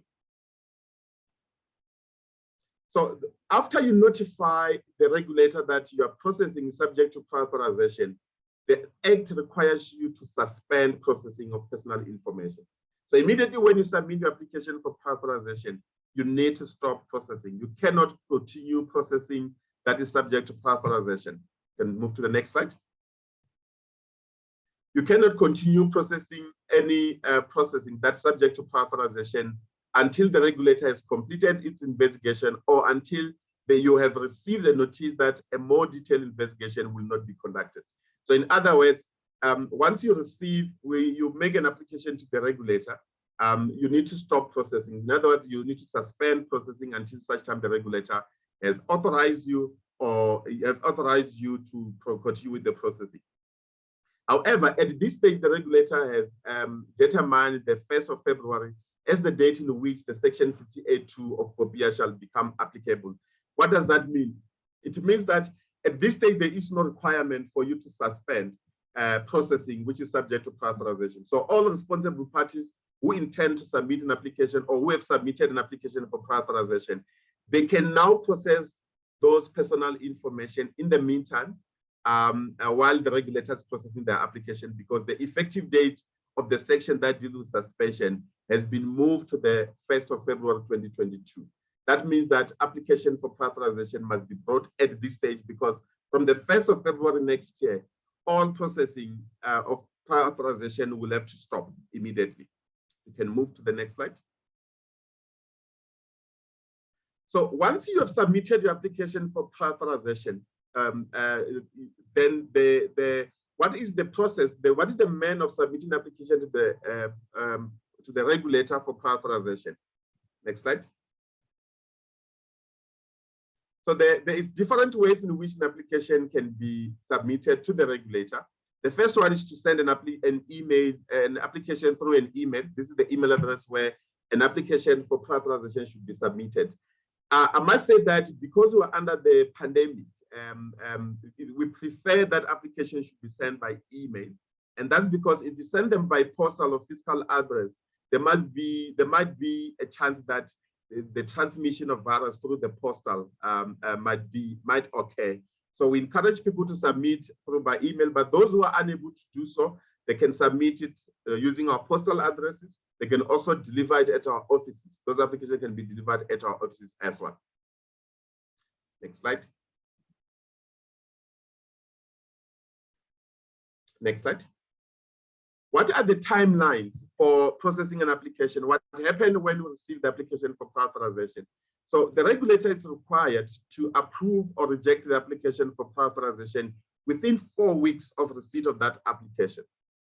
So after you notify the regulator that you are processing subject to prior authorization, the Act requires you to suspend processing of personal information. So immediately when you submit your application for prior authorization, you need to stop processing. You cannot continue processing that is subject to prior authorization. You can move to the next slide. You cannot continue processing any processing that's subject to prior authorization until the regulator has completed its investigation or until you have received a notice that a more detailed investigation will not be conducted. So in other words, once you you make an application to the regulator, you need to stop processing. In other words, you need to suspend processing until such time the regulator has authorized you or have authorized you to continue with the processing. However, at this stage, the regulator has determined the 1st of February as the date in which the Section 58.2 of POIPA shall become applicable. What does that mean? It means that at this stage, there is no requirement for you to suspend processing, which is subject to prior authorization. So all responsible parties who intend to submit an application or who have submitted an application for prior authorization, they can now process those personal information in the meantime while the regulator is processing their application, because the effective date of the section that deals with suspension has been moved to the 1st of February 2022. That means that application for prior authorization must be brought at this stage, because from the 1st of February next year, all processing of prior authorization will have to stop immediately. You can move to the next slide. So once you have submitted your application for prior authorization, then what is the process? What is the manner of submitting application to the regulator for prior authorization? Next slide. So there is different ways in which an application can be submitted to the regulator. The first one is to send an application through an email. This is the email address where an application for prior authorization should be submitted. I must say that because we are under the pandemic, we prefer that application should be sent by email. And that's because if you send them by postal or physical address, there might be a chance that the transmission of virus through the postal might occur. So we encourage people to submit through by email, but those who are unable to do so, they can submit it using our postal addresses. They can also deliver it at our offices. Those applications can be delivered at our offices as well. Next slide. Next slide. What are the timelines for processing an application? What happened when we receive the application for prior authorization? So the regulator is required to approve or reject the application for prior authorization within 4 weeks of receipt of that application,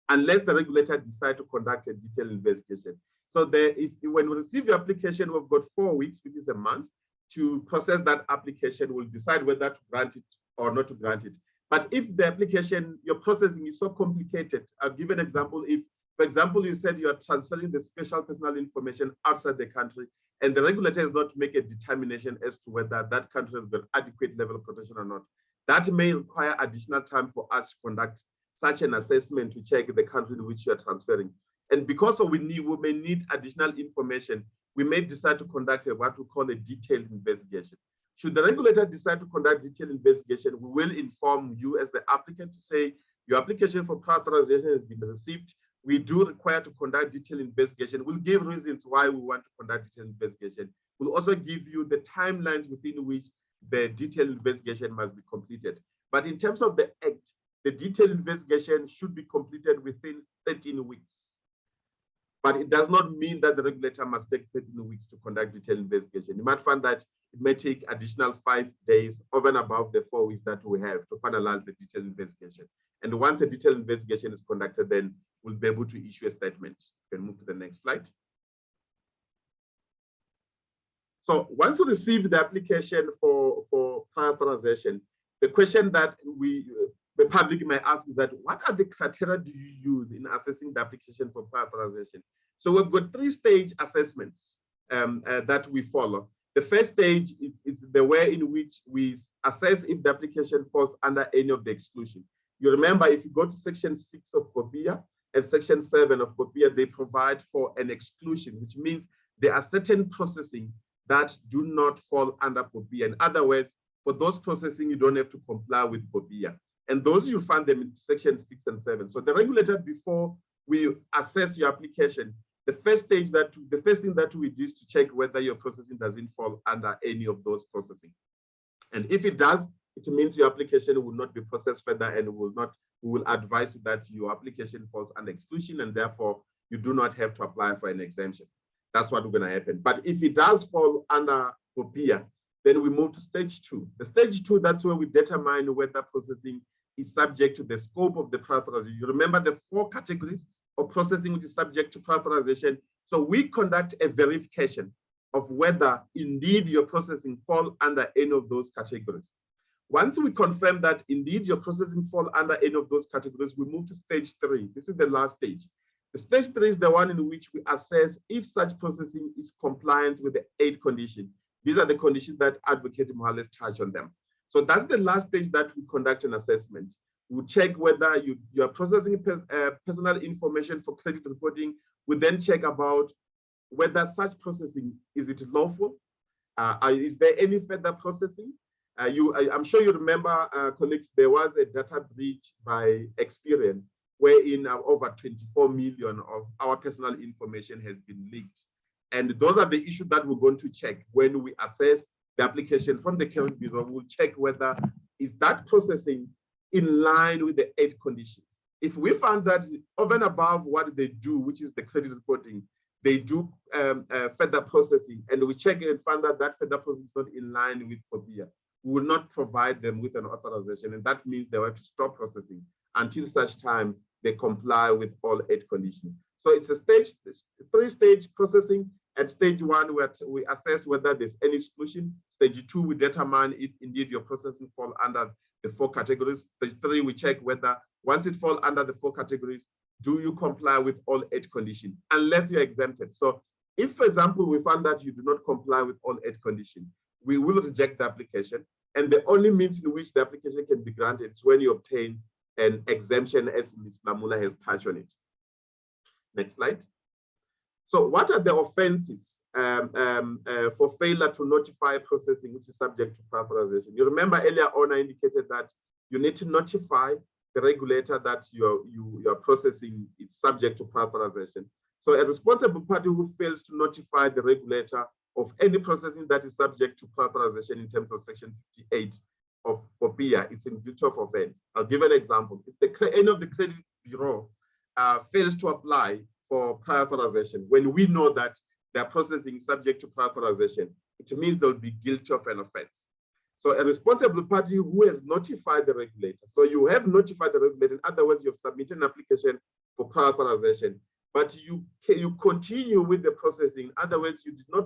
unless the regulator decides to conduct a detailed investigation. So when we receive your application, we've got 4 weeks, which is a month, to process that application. We'll decide whether to grant it or not to grant it. But if the application, your processing is so complicated, I'll give an example. If, for example, you said you are transferring the special personal information outside the country, and the regulator is not to make a determination as to whether that country has got adequate level of protection or not, that may require additional time for us to conduct such an assessment to check the country in which you are transferring. And because we may need additional information, we may decide to conduct what we call a detailed investigation. Should the regulator decide to conduct detailed investigation, we will inform you as the applicant to say your application for prior authorization has been received. We do require to conduct detailed investigation. We'll give reasons why we want to conduct detailed investigation. We'll also give you the timelines within which the detailed investigation must be completed. But in terms of the Act, the detailed investigation should be completed within 13 weeks. but it does not mean that the regulator must take 13 weeks to conduct detailed investigation. You might find that it may take additional 5 days over and above the 4 weeks that we have to finalize the detailed investigation. And once a detailed investigation is conducted, then we'll be able to issue a statement. You can move to the next slide. So once you receive the application for prior authorization, the question that the public may ask is that, what are the criteria do you use in assessing the application for prior authorization? So we've got 3-stage assessments that we follow. The first stage is the way in which we assess if the application falls under any of the exclusion. You remember, if you go to section 6 of POIPA and section 7 of POIPA, they provide for an exclusion, which means there are certain processing that do not fall under POIPA. In other words, for those processing, you don't have to comply with POIPA. And those you find them in section 6 and 7. So the regulator, before we assess your application, the first thing that we do is to check whether your processing doesn't fall under any of those processing. And if it does, it means your application will not be processed further, and we will advise you that your application falls under exclusion, and therefore you do not have to apply for an exemption. That's what's going to happen. But if it does fall under POIPA, then we move to stage 2. The stage 2, that's where we determine whether processing is subject to the scope of the prior authorization. You remember the 4 categories of processing which is subject to prior authorization. So we conduct a verification of whether indeed your processing fall under any of those categories. Once we confirm that indeed your processing fall under any of those categories, we move to stage 3. This is the last stage. The stage 3 is the one in which we assess if such processing is compliant with the 8 conditions. These are the conditions that Advocate Mohale touched on them. So that's the last stage that we conduct an assessment. We check whether you are processing personal information for credit reporting. We then check about whether such processing, is it lawful? Is there any further processing? I'm sure you remember, colleagues, there was a data breach by Experian, wherein over 24 million of our personal information has been leaked. And those are the issues that we're going to check when we assess the application from the Credit Bureau. We'll check whether is that processing in line with the 8 conditions. If we find that over and above what they do, which is the credit reporting, they do further processing, and we check and find that that further processing is not in line with POIPA, we will not provide them with an authorization, and that means they have to stop processing until such time they comply with all 8 conditions. So it's a 3-stage processing. At stage 1, we assess whether there's any exclusion. Stage 2, we determine if indeed your processing fall under the 4 categories. Stage 3, we check whether once it falls under the 4 categories, do you comply with all 8 conditions, unless you're exempted. So if, for example, we find that you do not comply with all 8 conditions, we will reject the application. And the only means in which the application can be granted is when you obtain an exemption, as Ms. Lamula has touched on it. Next slide. So what are the offenses for failure to notify processing which is subject to prior authorization? You remember earlier on I indicated that you need to notify the regulator that your processing is subject to prior authorization. So a responsible party who fails to notify the regulator of any processing that is subject to prior authorization in terms of section 58 of POIPA, it's in guilty of offense. I'll give an example. If any of the credit bureau fails to apply for prior authorization, when we know that their processing is subject to prior authorization, it means they'll be guilty of an offense. So a responsible party who has notified the regulator. So you have notified the regulator. In other words, you've submitted an application for prior authorization, but you continue with the processing. In other words, you did not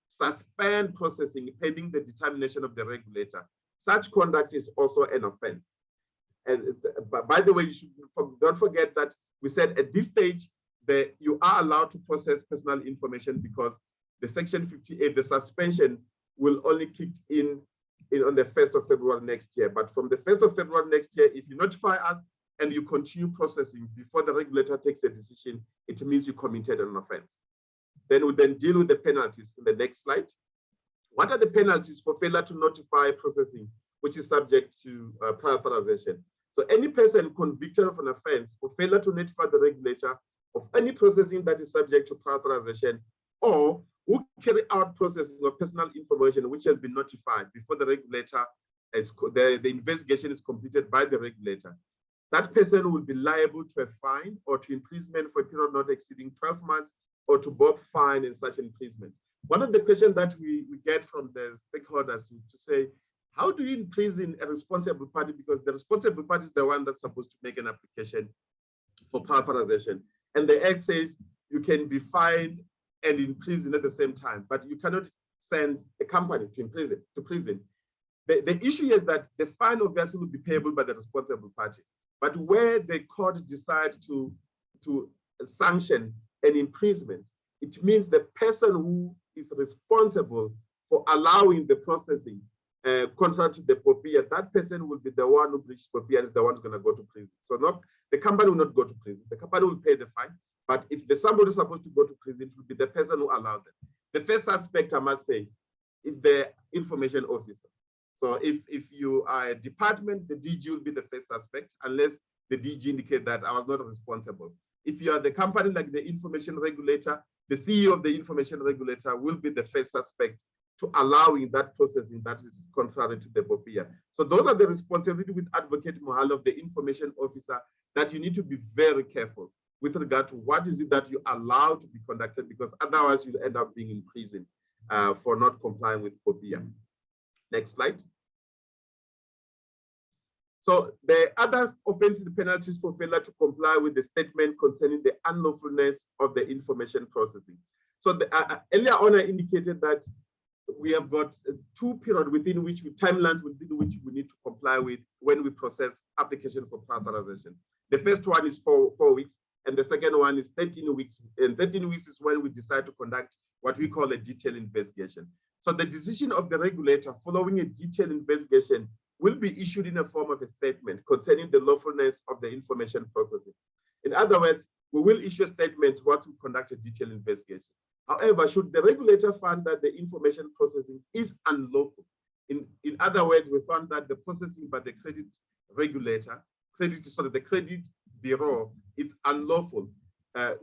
suspend processing pending the determination of the regulator. Such conduct is also an offense. And by the way, you should don't forget that we said at this stage that you are allowed to process personal information because the section 58, the suspension will only kick in on the 1st of February next year. But from the 1st of February next year, if you notify us and you continue processing before the regulator takes a decision, it means you committed an offense. Then we deal with the penalties in the next slide. What are the penalties for failure to notify processing, which is subject to prior authorization? So any person convicted of an offense for failure to notify the regulator of any processing that is subject to prior authorization, or who carry out processing of personal information which has been notified before the regulator, the investigation is completed by the regulator, that person will be liable to a fine or to imprisonment for a period not exceeding 12 months or to both fine and such imprisonment. One of the questions that we get from the stakeholders to say, how do you imprison a responsible party? Because the responsible party is the one that's supposed to make an application for prior authorization. And the Act says you can be fined and imprisoned at the same time, but you cannot send a company to prison. The issue is that the fine obviously will be payable by the responsible party. But where the court decides to sanction an imprisonment, it means the person who is responsible for allowing the processing contrary to the POIPA, that person will be the one who breached POIPA and is the one who's going to go to prison. So the company will not go to prison. The company will pay the fine. But if somebody is supposed to go to prison, it will be the person who allowed it. The first aspect, I must say, is the information officer. So if you are a department, the DG will be the first suspect, unless the DG indicate that I was not responsible. If you are the company like the information regulator, the CEO of the information regulator will be the first suspect to allowing that processing that is contrary to the POIPA. So those are the responsibilities with Advocate Mohale of the information officer that you need to be very careful with regard to what is it that you allow to be conducted, because otherwise you'll end up being in prison for not complying with POIPA. Next slide. So the other offensive penalties for failure to comply with the statement concerning the unlawfulness of the information processing. So earlier on I indicated that we have got two periods within which timelines within which we need to comply with when we process application for prior authorization. The first one is 4 weeks, and the second one is 13 weeks. And 13 weeks is when we decide to conduct what we call a detailed investigation. So the decision of the regulator following a detailed investigation will be issued in a form of a statement concerning the lawfulness of the information processing. In other words, we will issue a statement once we conduct a detailed investigation. However, should the regulator find that the information processing is unlawful, in other words, we found that the processing by the credit regulator, the credit bureau is unlawful,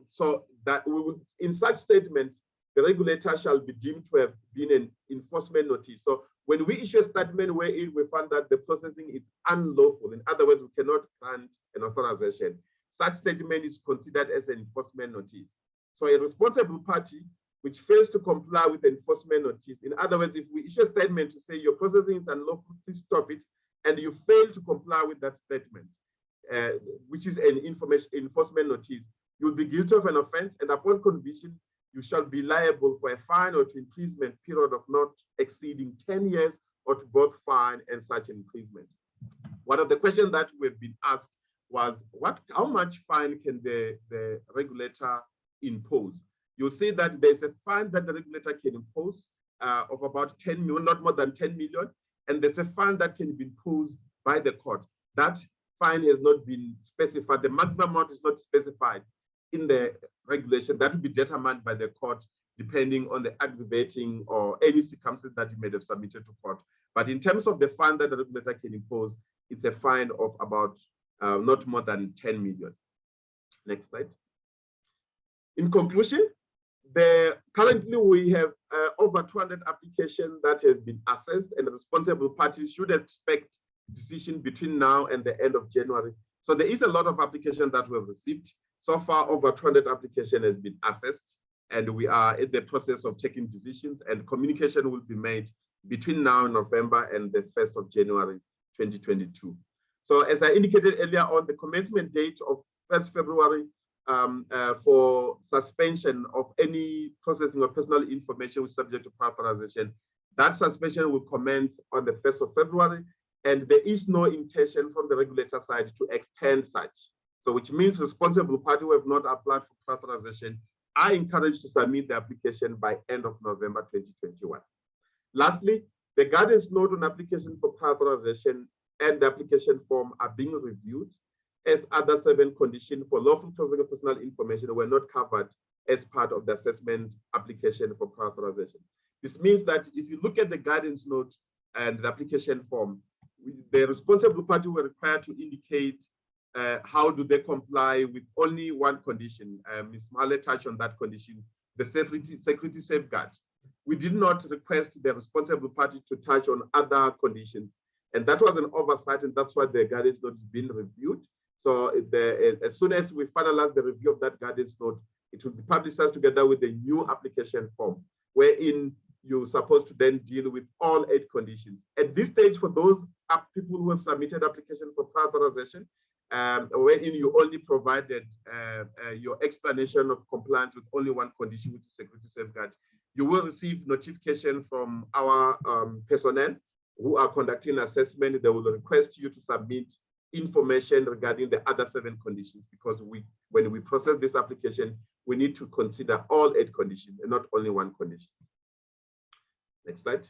so that we will, in such statement, the regulator shall be deemed to have been an enforcement notice. So when we issue a statement wherein we find that the processing is unlawful, in other words, we cannot grant an authorization, such statement is considered as an enforcement notice. So a responsible party which fails to comply with the enforcement notice, in other words, if we issue a statement to say your processing is unlawful, please stop it, and you fail to comply with that statement, which is an enforcement notice, you will be guilty of an offense, and upon conviction, you shall be liable for a fine or to imprisonment period of not exceeding 10 years, or to both fine and such imprisonment. One of the questions that we've been asked was, how much fine can the regulator impose? You'll see that there's a fine that the regulator can impose of about 10 million, not more than 10 million, and there's a fine that can be imposed by the court. That fine has not been specified. The maximum amount is not specified in the regulation. That will be determined by the court depending on the aggravating or any circumstance that you may have submitted to court. But in terms of the fine that the regulator can impose, it's a fine of about not more than 10 million. Next slide. In conclusion, currently we have over 200 applications that have been assessed, and the responsible parties should expect decision between now and the end of January. So there is a lot of applications that we have received. So far, over 200 applications has been assessed, and we are in the process of taking decisions, and communication will be made between now and November and the 1st of January 2022. So as I indicated earlier on, the commencement date of 1st February for suspension of any processing of personal information which is subject to prior authorization, that suspension will commence on the 1st of February, and there is no intention from the regulator side to extend such. So which means responsible party who have not applied for prior authorization are encouraged to submit the application by end of November 2021. Lastly, the guidance note on application for prior authorization and the application form are being reviewed, as other 7 conditions for lawful processing of personal information were not covered as part of the assessment application for prior authorization. This means that if you look at the guidance note and the application form, the responsible party were required to indicate how do they comply with only one condition. Ms. Mohale touched on that condition, the security safeguard. We did not request the responsible party to touch on other conditions, and that was an oversight, and that's why the guidance note is being reviewed. So as soon as we finalize the review of that guidance note, It will be publicized together with the new application form, wherein you're supposed to then deal with all 8 conditions. At this stage, for those people who have submitted application for prior authorization, wherein you only provided your explanation of compliance with only one condition, which is security safeguard, you will receive notification from our personnel who are conducting assessment. They will request you to submit information regarding the other 7 conditions, because when we process this application, we need to consider all 8 conditions and not only one condition. Next slide.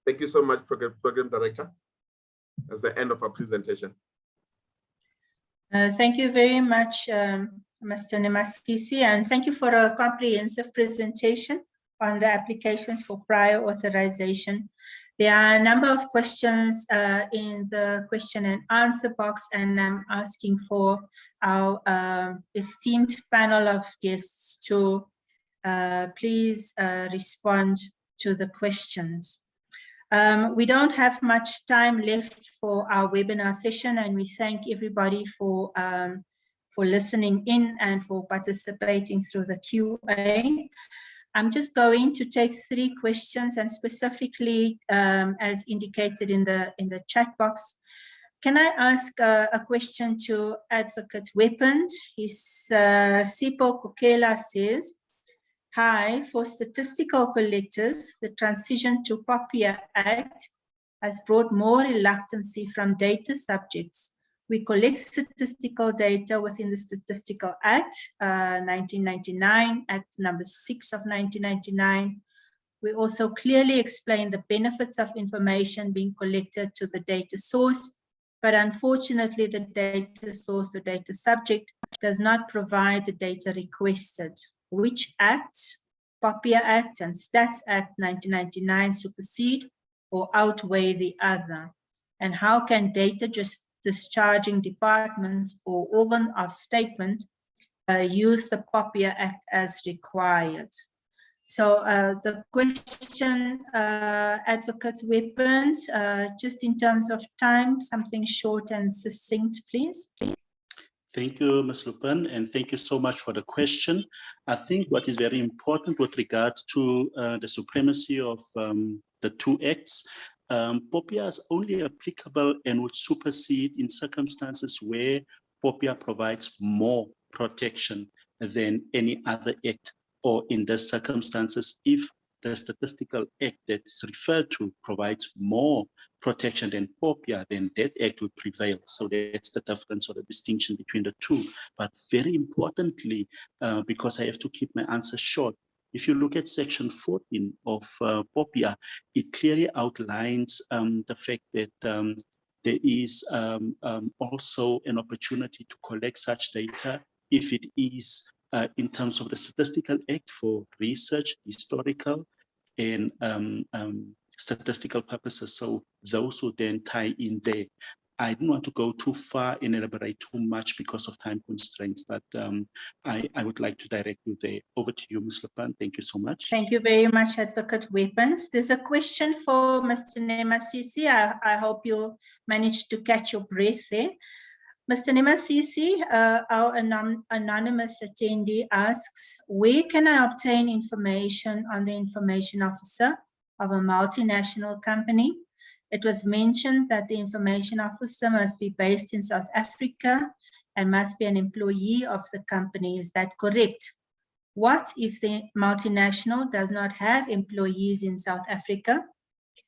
Thank you so much, Program Director. That's the end of our presentation. Thank you very much, Mr. Nemasisi, and thank you for a comprehensive presentation on the applications for prior authorization. There are a number of questions in the question and answer box, and I'm asking for our esteemed panel of guests to please respond to the questions. We don't have much time left for our webinar session, and we thank everybody for listening in and for participating through the QA. I'm just going to take 3 questions, and specifically, as indicated in the chat box, can I ask a question to Advocate Weapon? Sipo Kokela says, hi, for statistical collectors, the transition to POPIA Act has brought more reluctancy from data subjects. We collect statistical data within the Statistical Act, 1999, Act number 6 of 1999. We also clearly explain the benefits of information being collected to the data source, but unfortunately the data source or data subject does not provide the data requested. Which acts, POPIA Act and Stats Act 1999 supersede or outweigh the other? And how can data discharging departments or organ of statement use the POPIA Act as required? So the question, Advocate Weapons, just in terms of time, something short and succinct, please. Thank you, Ms. Lupin, and thank you so much for the question. I think what is very important with regards to the supremacy of the 2 acts, POPIA is only applicable and would supersede in circumstances where POPIA provides more protection than any other act, or in the circumstances if the Statistical Act that's referred to provides more protection than POPIA, then that act will prevail. So that's the difference or the distinction between the 2. But very importantly, because I have to keep my answer short, if you look at section 14 of POPIA, it clearly outlines the fact that there is also an opportunity to collect such data if it is in terms of the Statistical Act for research, historical, and statistical purposes. So those will then tie in there. I don't want to go too far and elaborate too much because of time constraints, but I would like to direct you there. Over to you, Ms. Lupin. Thank you so much. Thank you very much, Advocate Weapons. There's a question for Mr. Nemasisi. I hope you managed to catch your breath there. Mr. Nemasisi, our anonymous attendee asks, where can I obtain information on the information officer of a multinational company? It was mentioned that the information officer must be based in South Africa and must be an employee of the company. Is that correct? What if the multinational does not have employees in South Africa?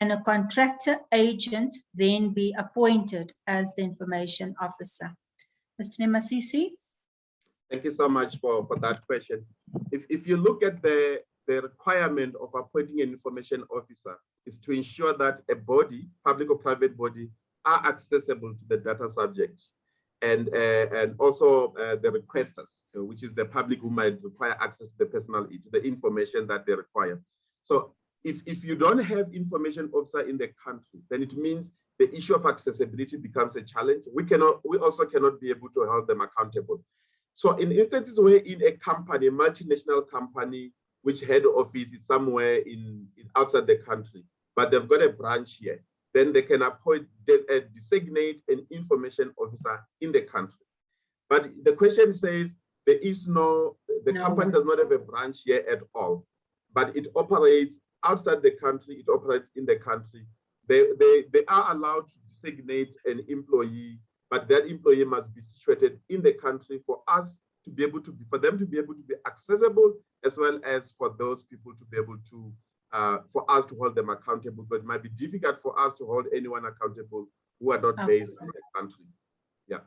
Can a contractor agent then be appointed as the information officer? Mr. Nemasisi? Thank you so much for that question. If you look at the requirement of appointing an information officer is to ensure that a body, public or private body, are accessible to the data subject and also the requesters, which is the public who might require access to the personal, to the information that they require. So if you don't have information officer in the country, then it means the issue of accessibility becomes a challenge. We also cannot be able to hold them accountable. So in instances where in a company, a multinational company, which head office is somewhere outside the country, but they've got a branch here, then they can appoint, designate an information officer in the country. But the question says, there is no, the company does not have a branch here at all, but it operates outside the country, it operates in the country. They are allowed to designate an employee, but that employee must be situated in the country for us to be able to be, for them to be able to be accessible, as well as for those people to be able to, for us to hold them accountable. But it might be difficult for us to hold anyone accountable who are not based in the country. Yeah.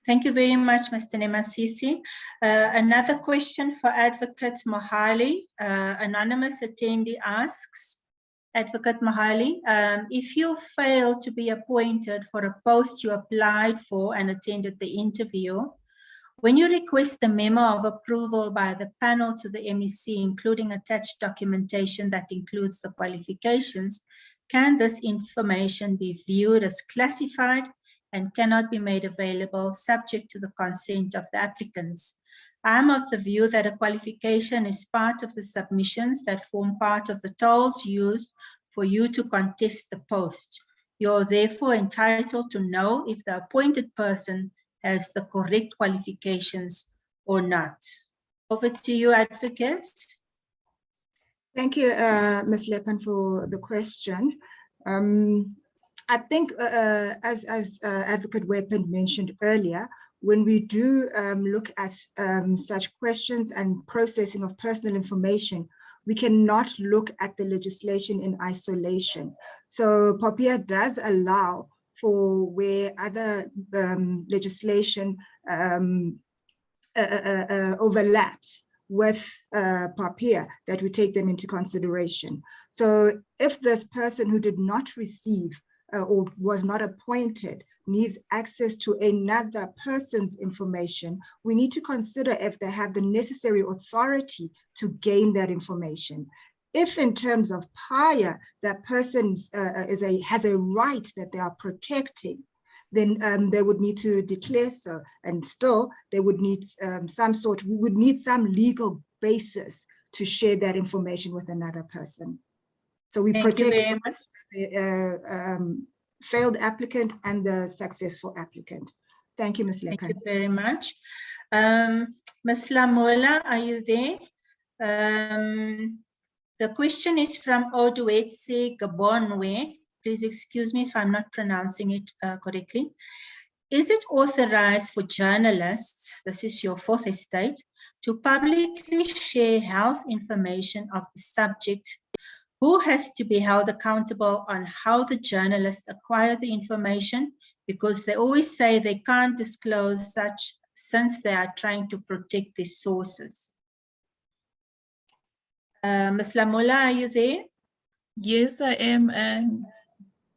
Thank you very much, Mr. Nemasisi. Another question for Advocate Mohali. Anonymous attendee asks, Advocate Mohali, if you fail to be appointed for a post you applied for and attended the interview, when you request the memo of approval by the panel to the MEC, including attached documentation that includes the qualifications, can this information be viewed as classified and cannot be made available subject to the consent of the applicants? I am of the view that a qualification is part of the submissions that form part of the tolls used for you to contest the post. You're therefore entitled to know if the appointed person has the correct qualifications or not. Over to you, Advocate. Thank you, Ms. Lepan, for the question. I think, as Advocate Weapon mentioned earlier, when we do look at such questions and processing of personal information, we cannot look at the legislation in isolation. So POPIA does allow for where other legislation overlaps with POPIA, that we take them into consideration. So if this person who did not receive or was not appointed needs access to another person's information, we need to consider if they have the necessary authority to gain that information. If in terms of PIA, that person has a right that they are protecting, then they would need to declare so, and still they would need we would need some legal basis to share that information with another person. So we protect the failed applicant and the successful applicant. Thank you, Ms. Lepan. Thank you very much. Ms. Lamola, are you there? The question is from Oduetse Gabonwe. Please excuse me if I'm not pronouncing it correctly. Is it authorized for journalists, this is your fourth estate, to publicly share health information of the subject? Who has to be held accountable on how the journalists acquire the information? Because they always say they can't disclose such since they are trying to protect their sources. Ms. Lamola, are you there? Yes, I am.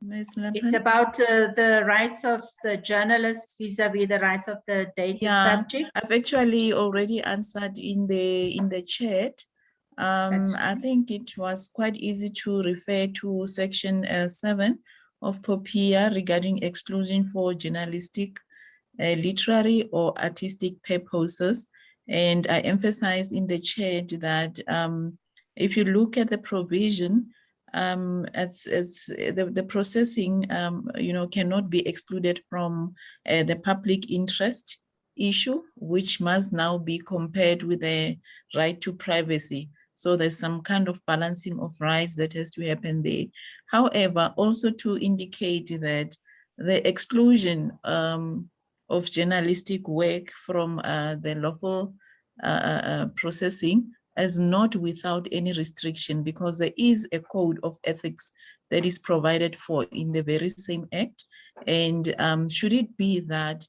Ms. Lepan. It's about the rights of the journalists vis-a-vis the rights of the data subject. I've actually already answered in the chat. I think it was quite easy to refer to section 7 of POPIA regarding exclusion for journalistic, literary or artistic purposes. And I emphasized in the chat that if you look at the provision, the processing, cannot be excluded from the public interest issue, which must now be compared with the right to privacy. So there's some kind of balancing of rights that has to happen there. However, also to indicate that the exclusion of journalistic work from the lawful processing is not without any restriction, because there is a code of ethics that is provided for in the very same act. And should it be that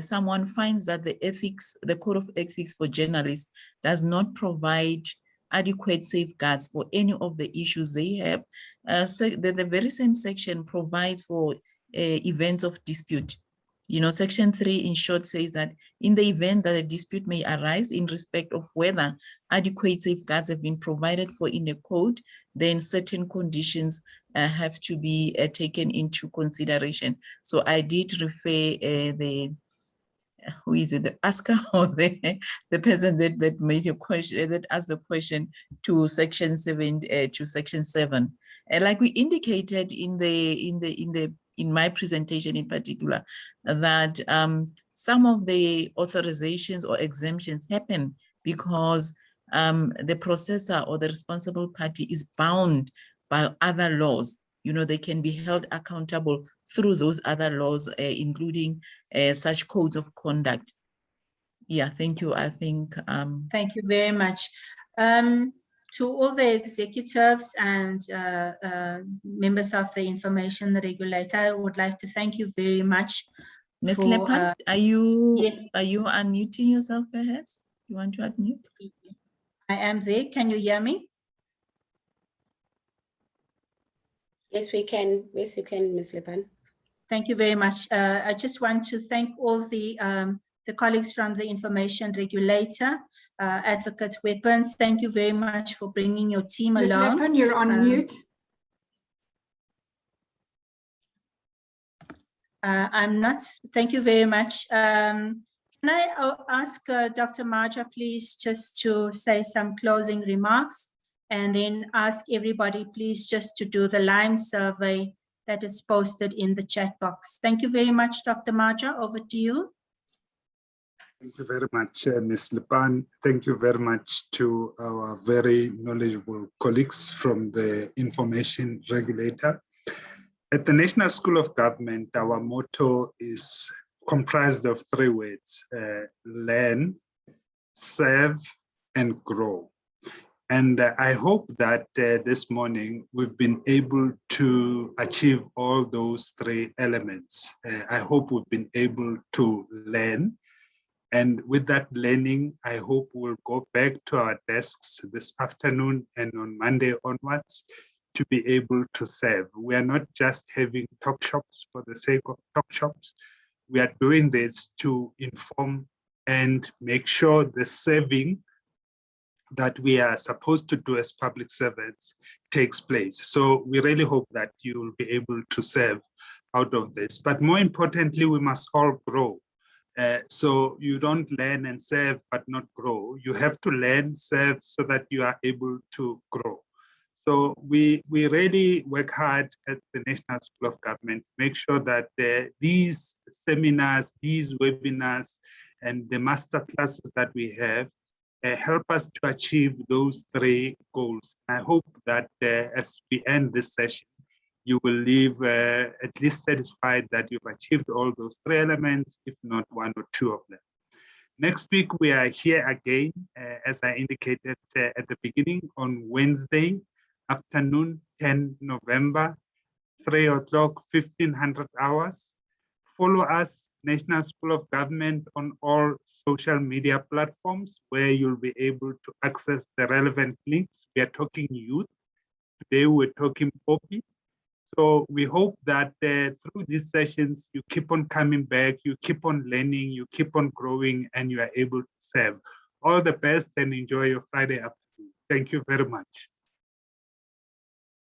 someone finds that the code of ethics for journalists does not provide adequate safeguards for any of the issues they have, so the very same section provides for events of dispute. Section 3 in short says that in the event that a dispute may arise in respect of whether adequate safeguards have been provided for in a code, then certain conditions have to be taken into consideration. So I did refer the asker or the person that made a question, that asked the question, to section 7 And like we indicated in my presentation in particular, that some of the authorizations or exemptions happen because the processor or the responsible party is bound by other laws. You know, they can be held accountable through those other laws, including such codes of conduct. Yeah, thank you. I think. Thank you very much. To all the executives and members of the information regulator, I would like to thank you very much. Ms. Lepan, are you yes. Are you unmuting yourself perhaps? You want to unmute? I am there. Can you hear me? Yes, we can. Yes, you can, Ms. Lepan. Thank you very much. I just want to thank all the colleagues from the information regulator, Advocate Weapons. Thank you very much for bringing your team Ms. along. Lepan, you're on mute. I'm not. Thank you very much. Can I ask Dr. Marja, please, just to say some closing remarks, and then ask everybody, please, just to do the Lime survey that is posted in the chat box. Thank you very much, Dr. Marja. Over to you. Thank you very much, Ms. Lepan. Thank you very much to our very knowledgeable colleagues from the information regulator. At the National School of Government, our motto is comprised of 3 words: learn, serve, and grow. And I hope that this morning we've been able to achieve all those 3 elements. I hope we've been able to learn. And with that learning, I hope we'll go back to our desks this afternoon and on Monday onwards to be able to serve. We are not just having talk shops for the sake of talk shops. We are doing this to inform and make sure the serving that we are supposed to do as public servants takes place. So we really hope that you will be able to serve out of this. But more importantly, we must all grow. So you don't learn and serve, but not grow. You have to learn, serve, so that you are able to grow. So we really work hard at the National School of Government to make sure that these seminars, these webinars, and the master classes that we have help us to achieve those 3 goals. I hope that as we end this session, you will leave at least satisfied that you've achieved all those 3 elements, if not 1 or 2 of them. Next week, we are here again, as I indicated at the beginning, on Wednesday afternoon, 10 November, 3 o'clock, 1500 hours. Follow us, National School of Government, on all social media platforms where you'll be able to access the relevant links. We are talking youth. Today, we're talking POPI. So we hope that through these sessions, you keep on coming back, you keep on learning, you keep on growing, and you are able to serve. All the best and enjoy your Friday afternoon. Thank you very much.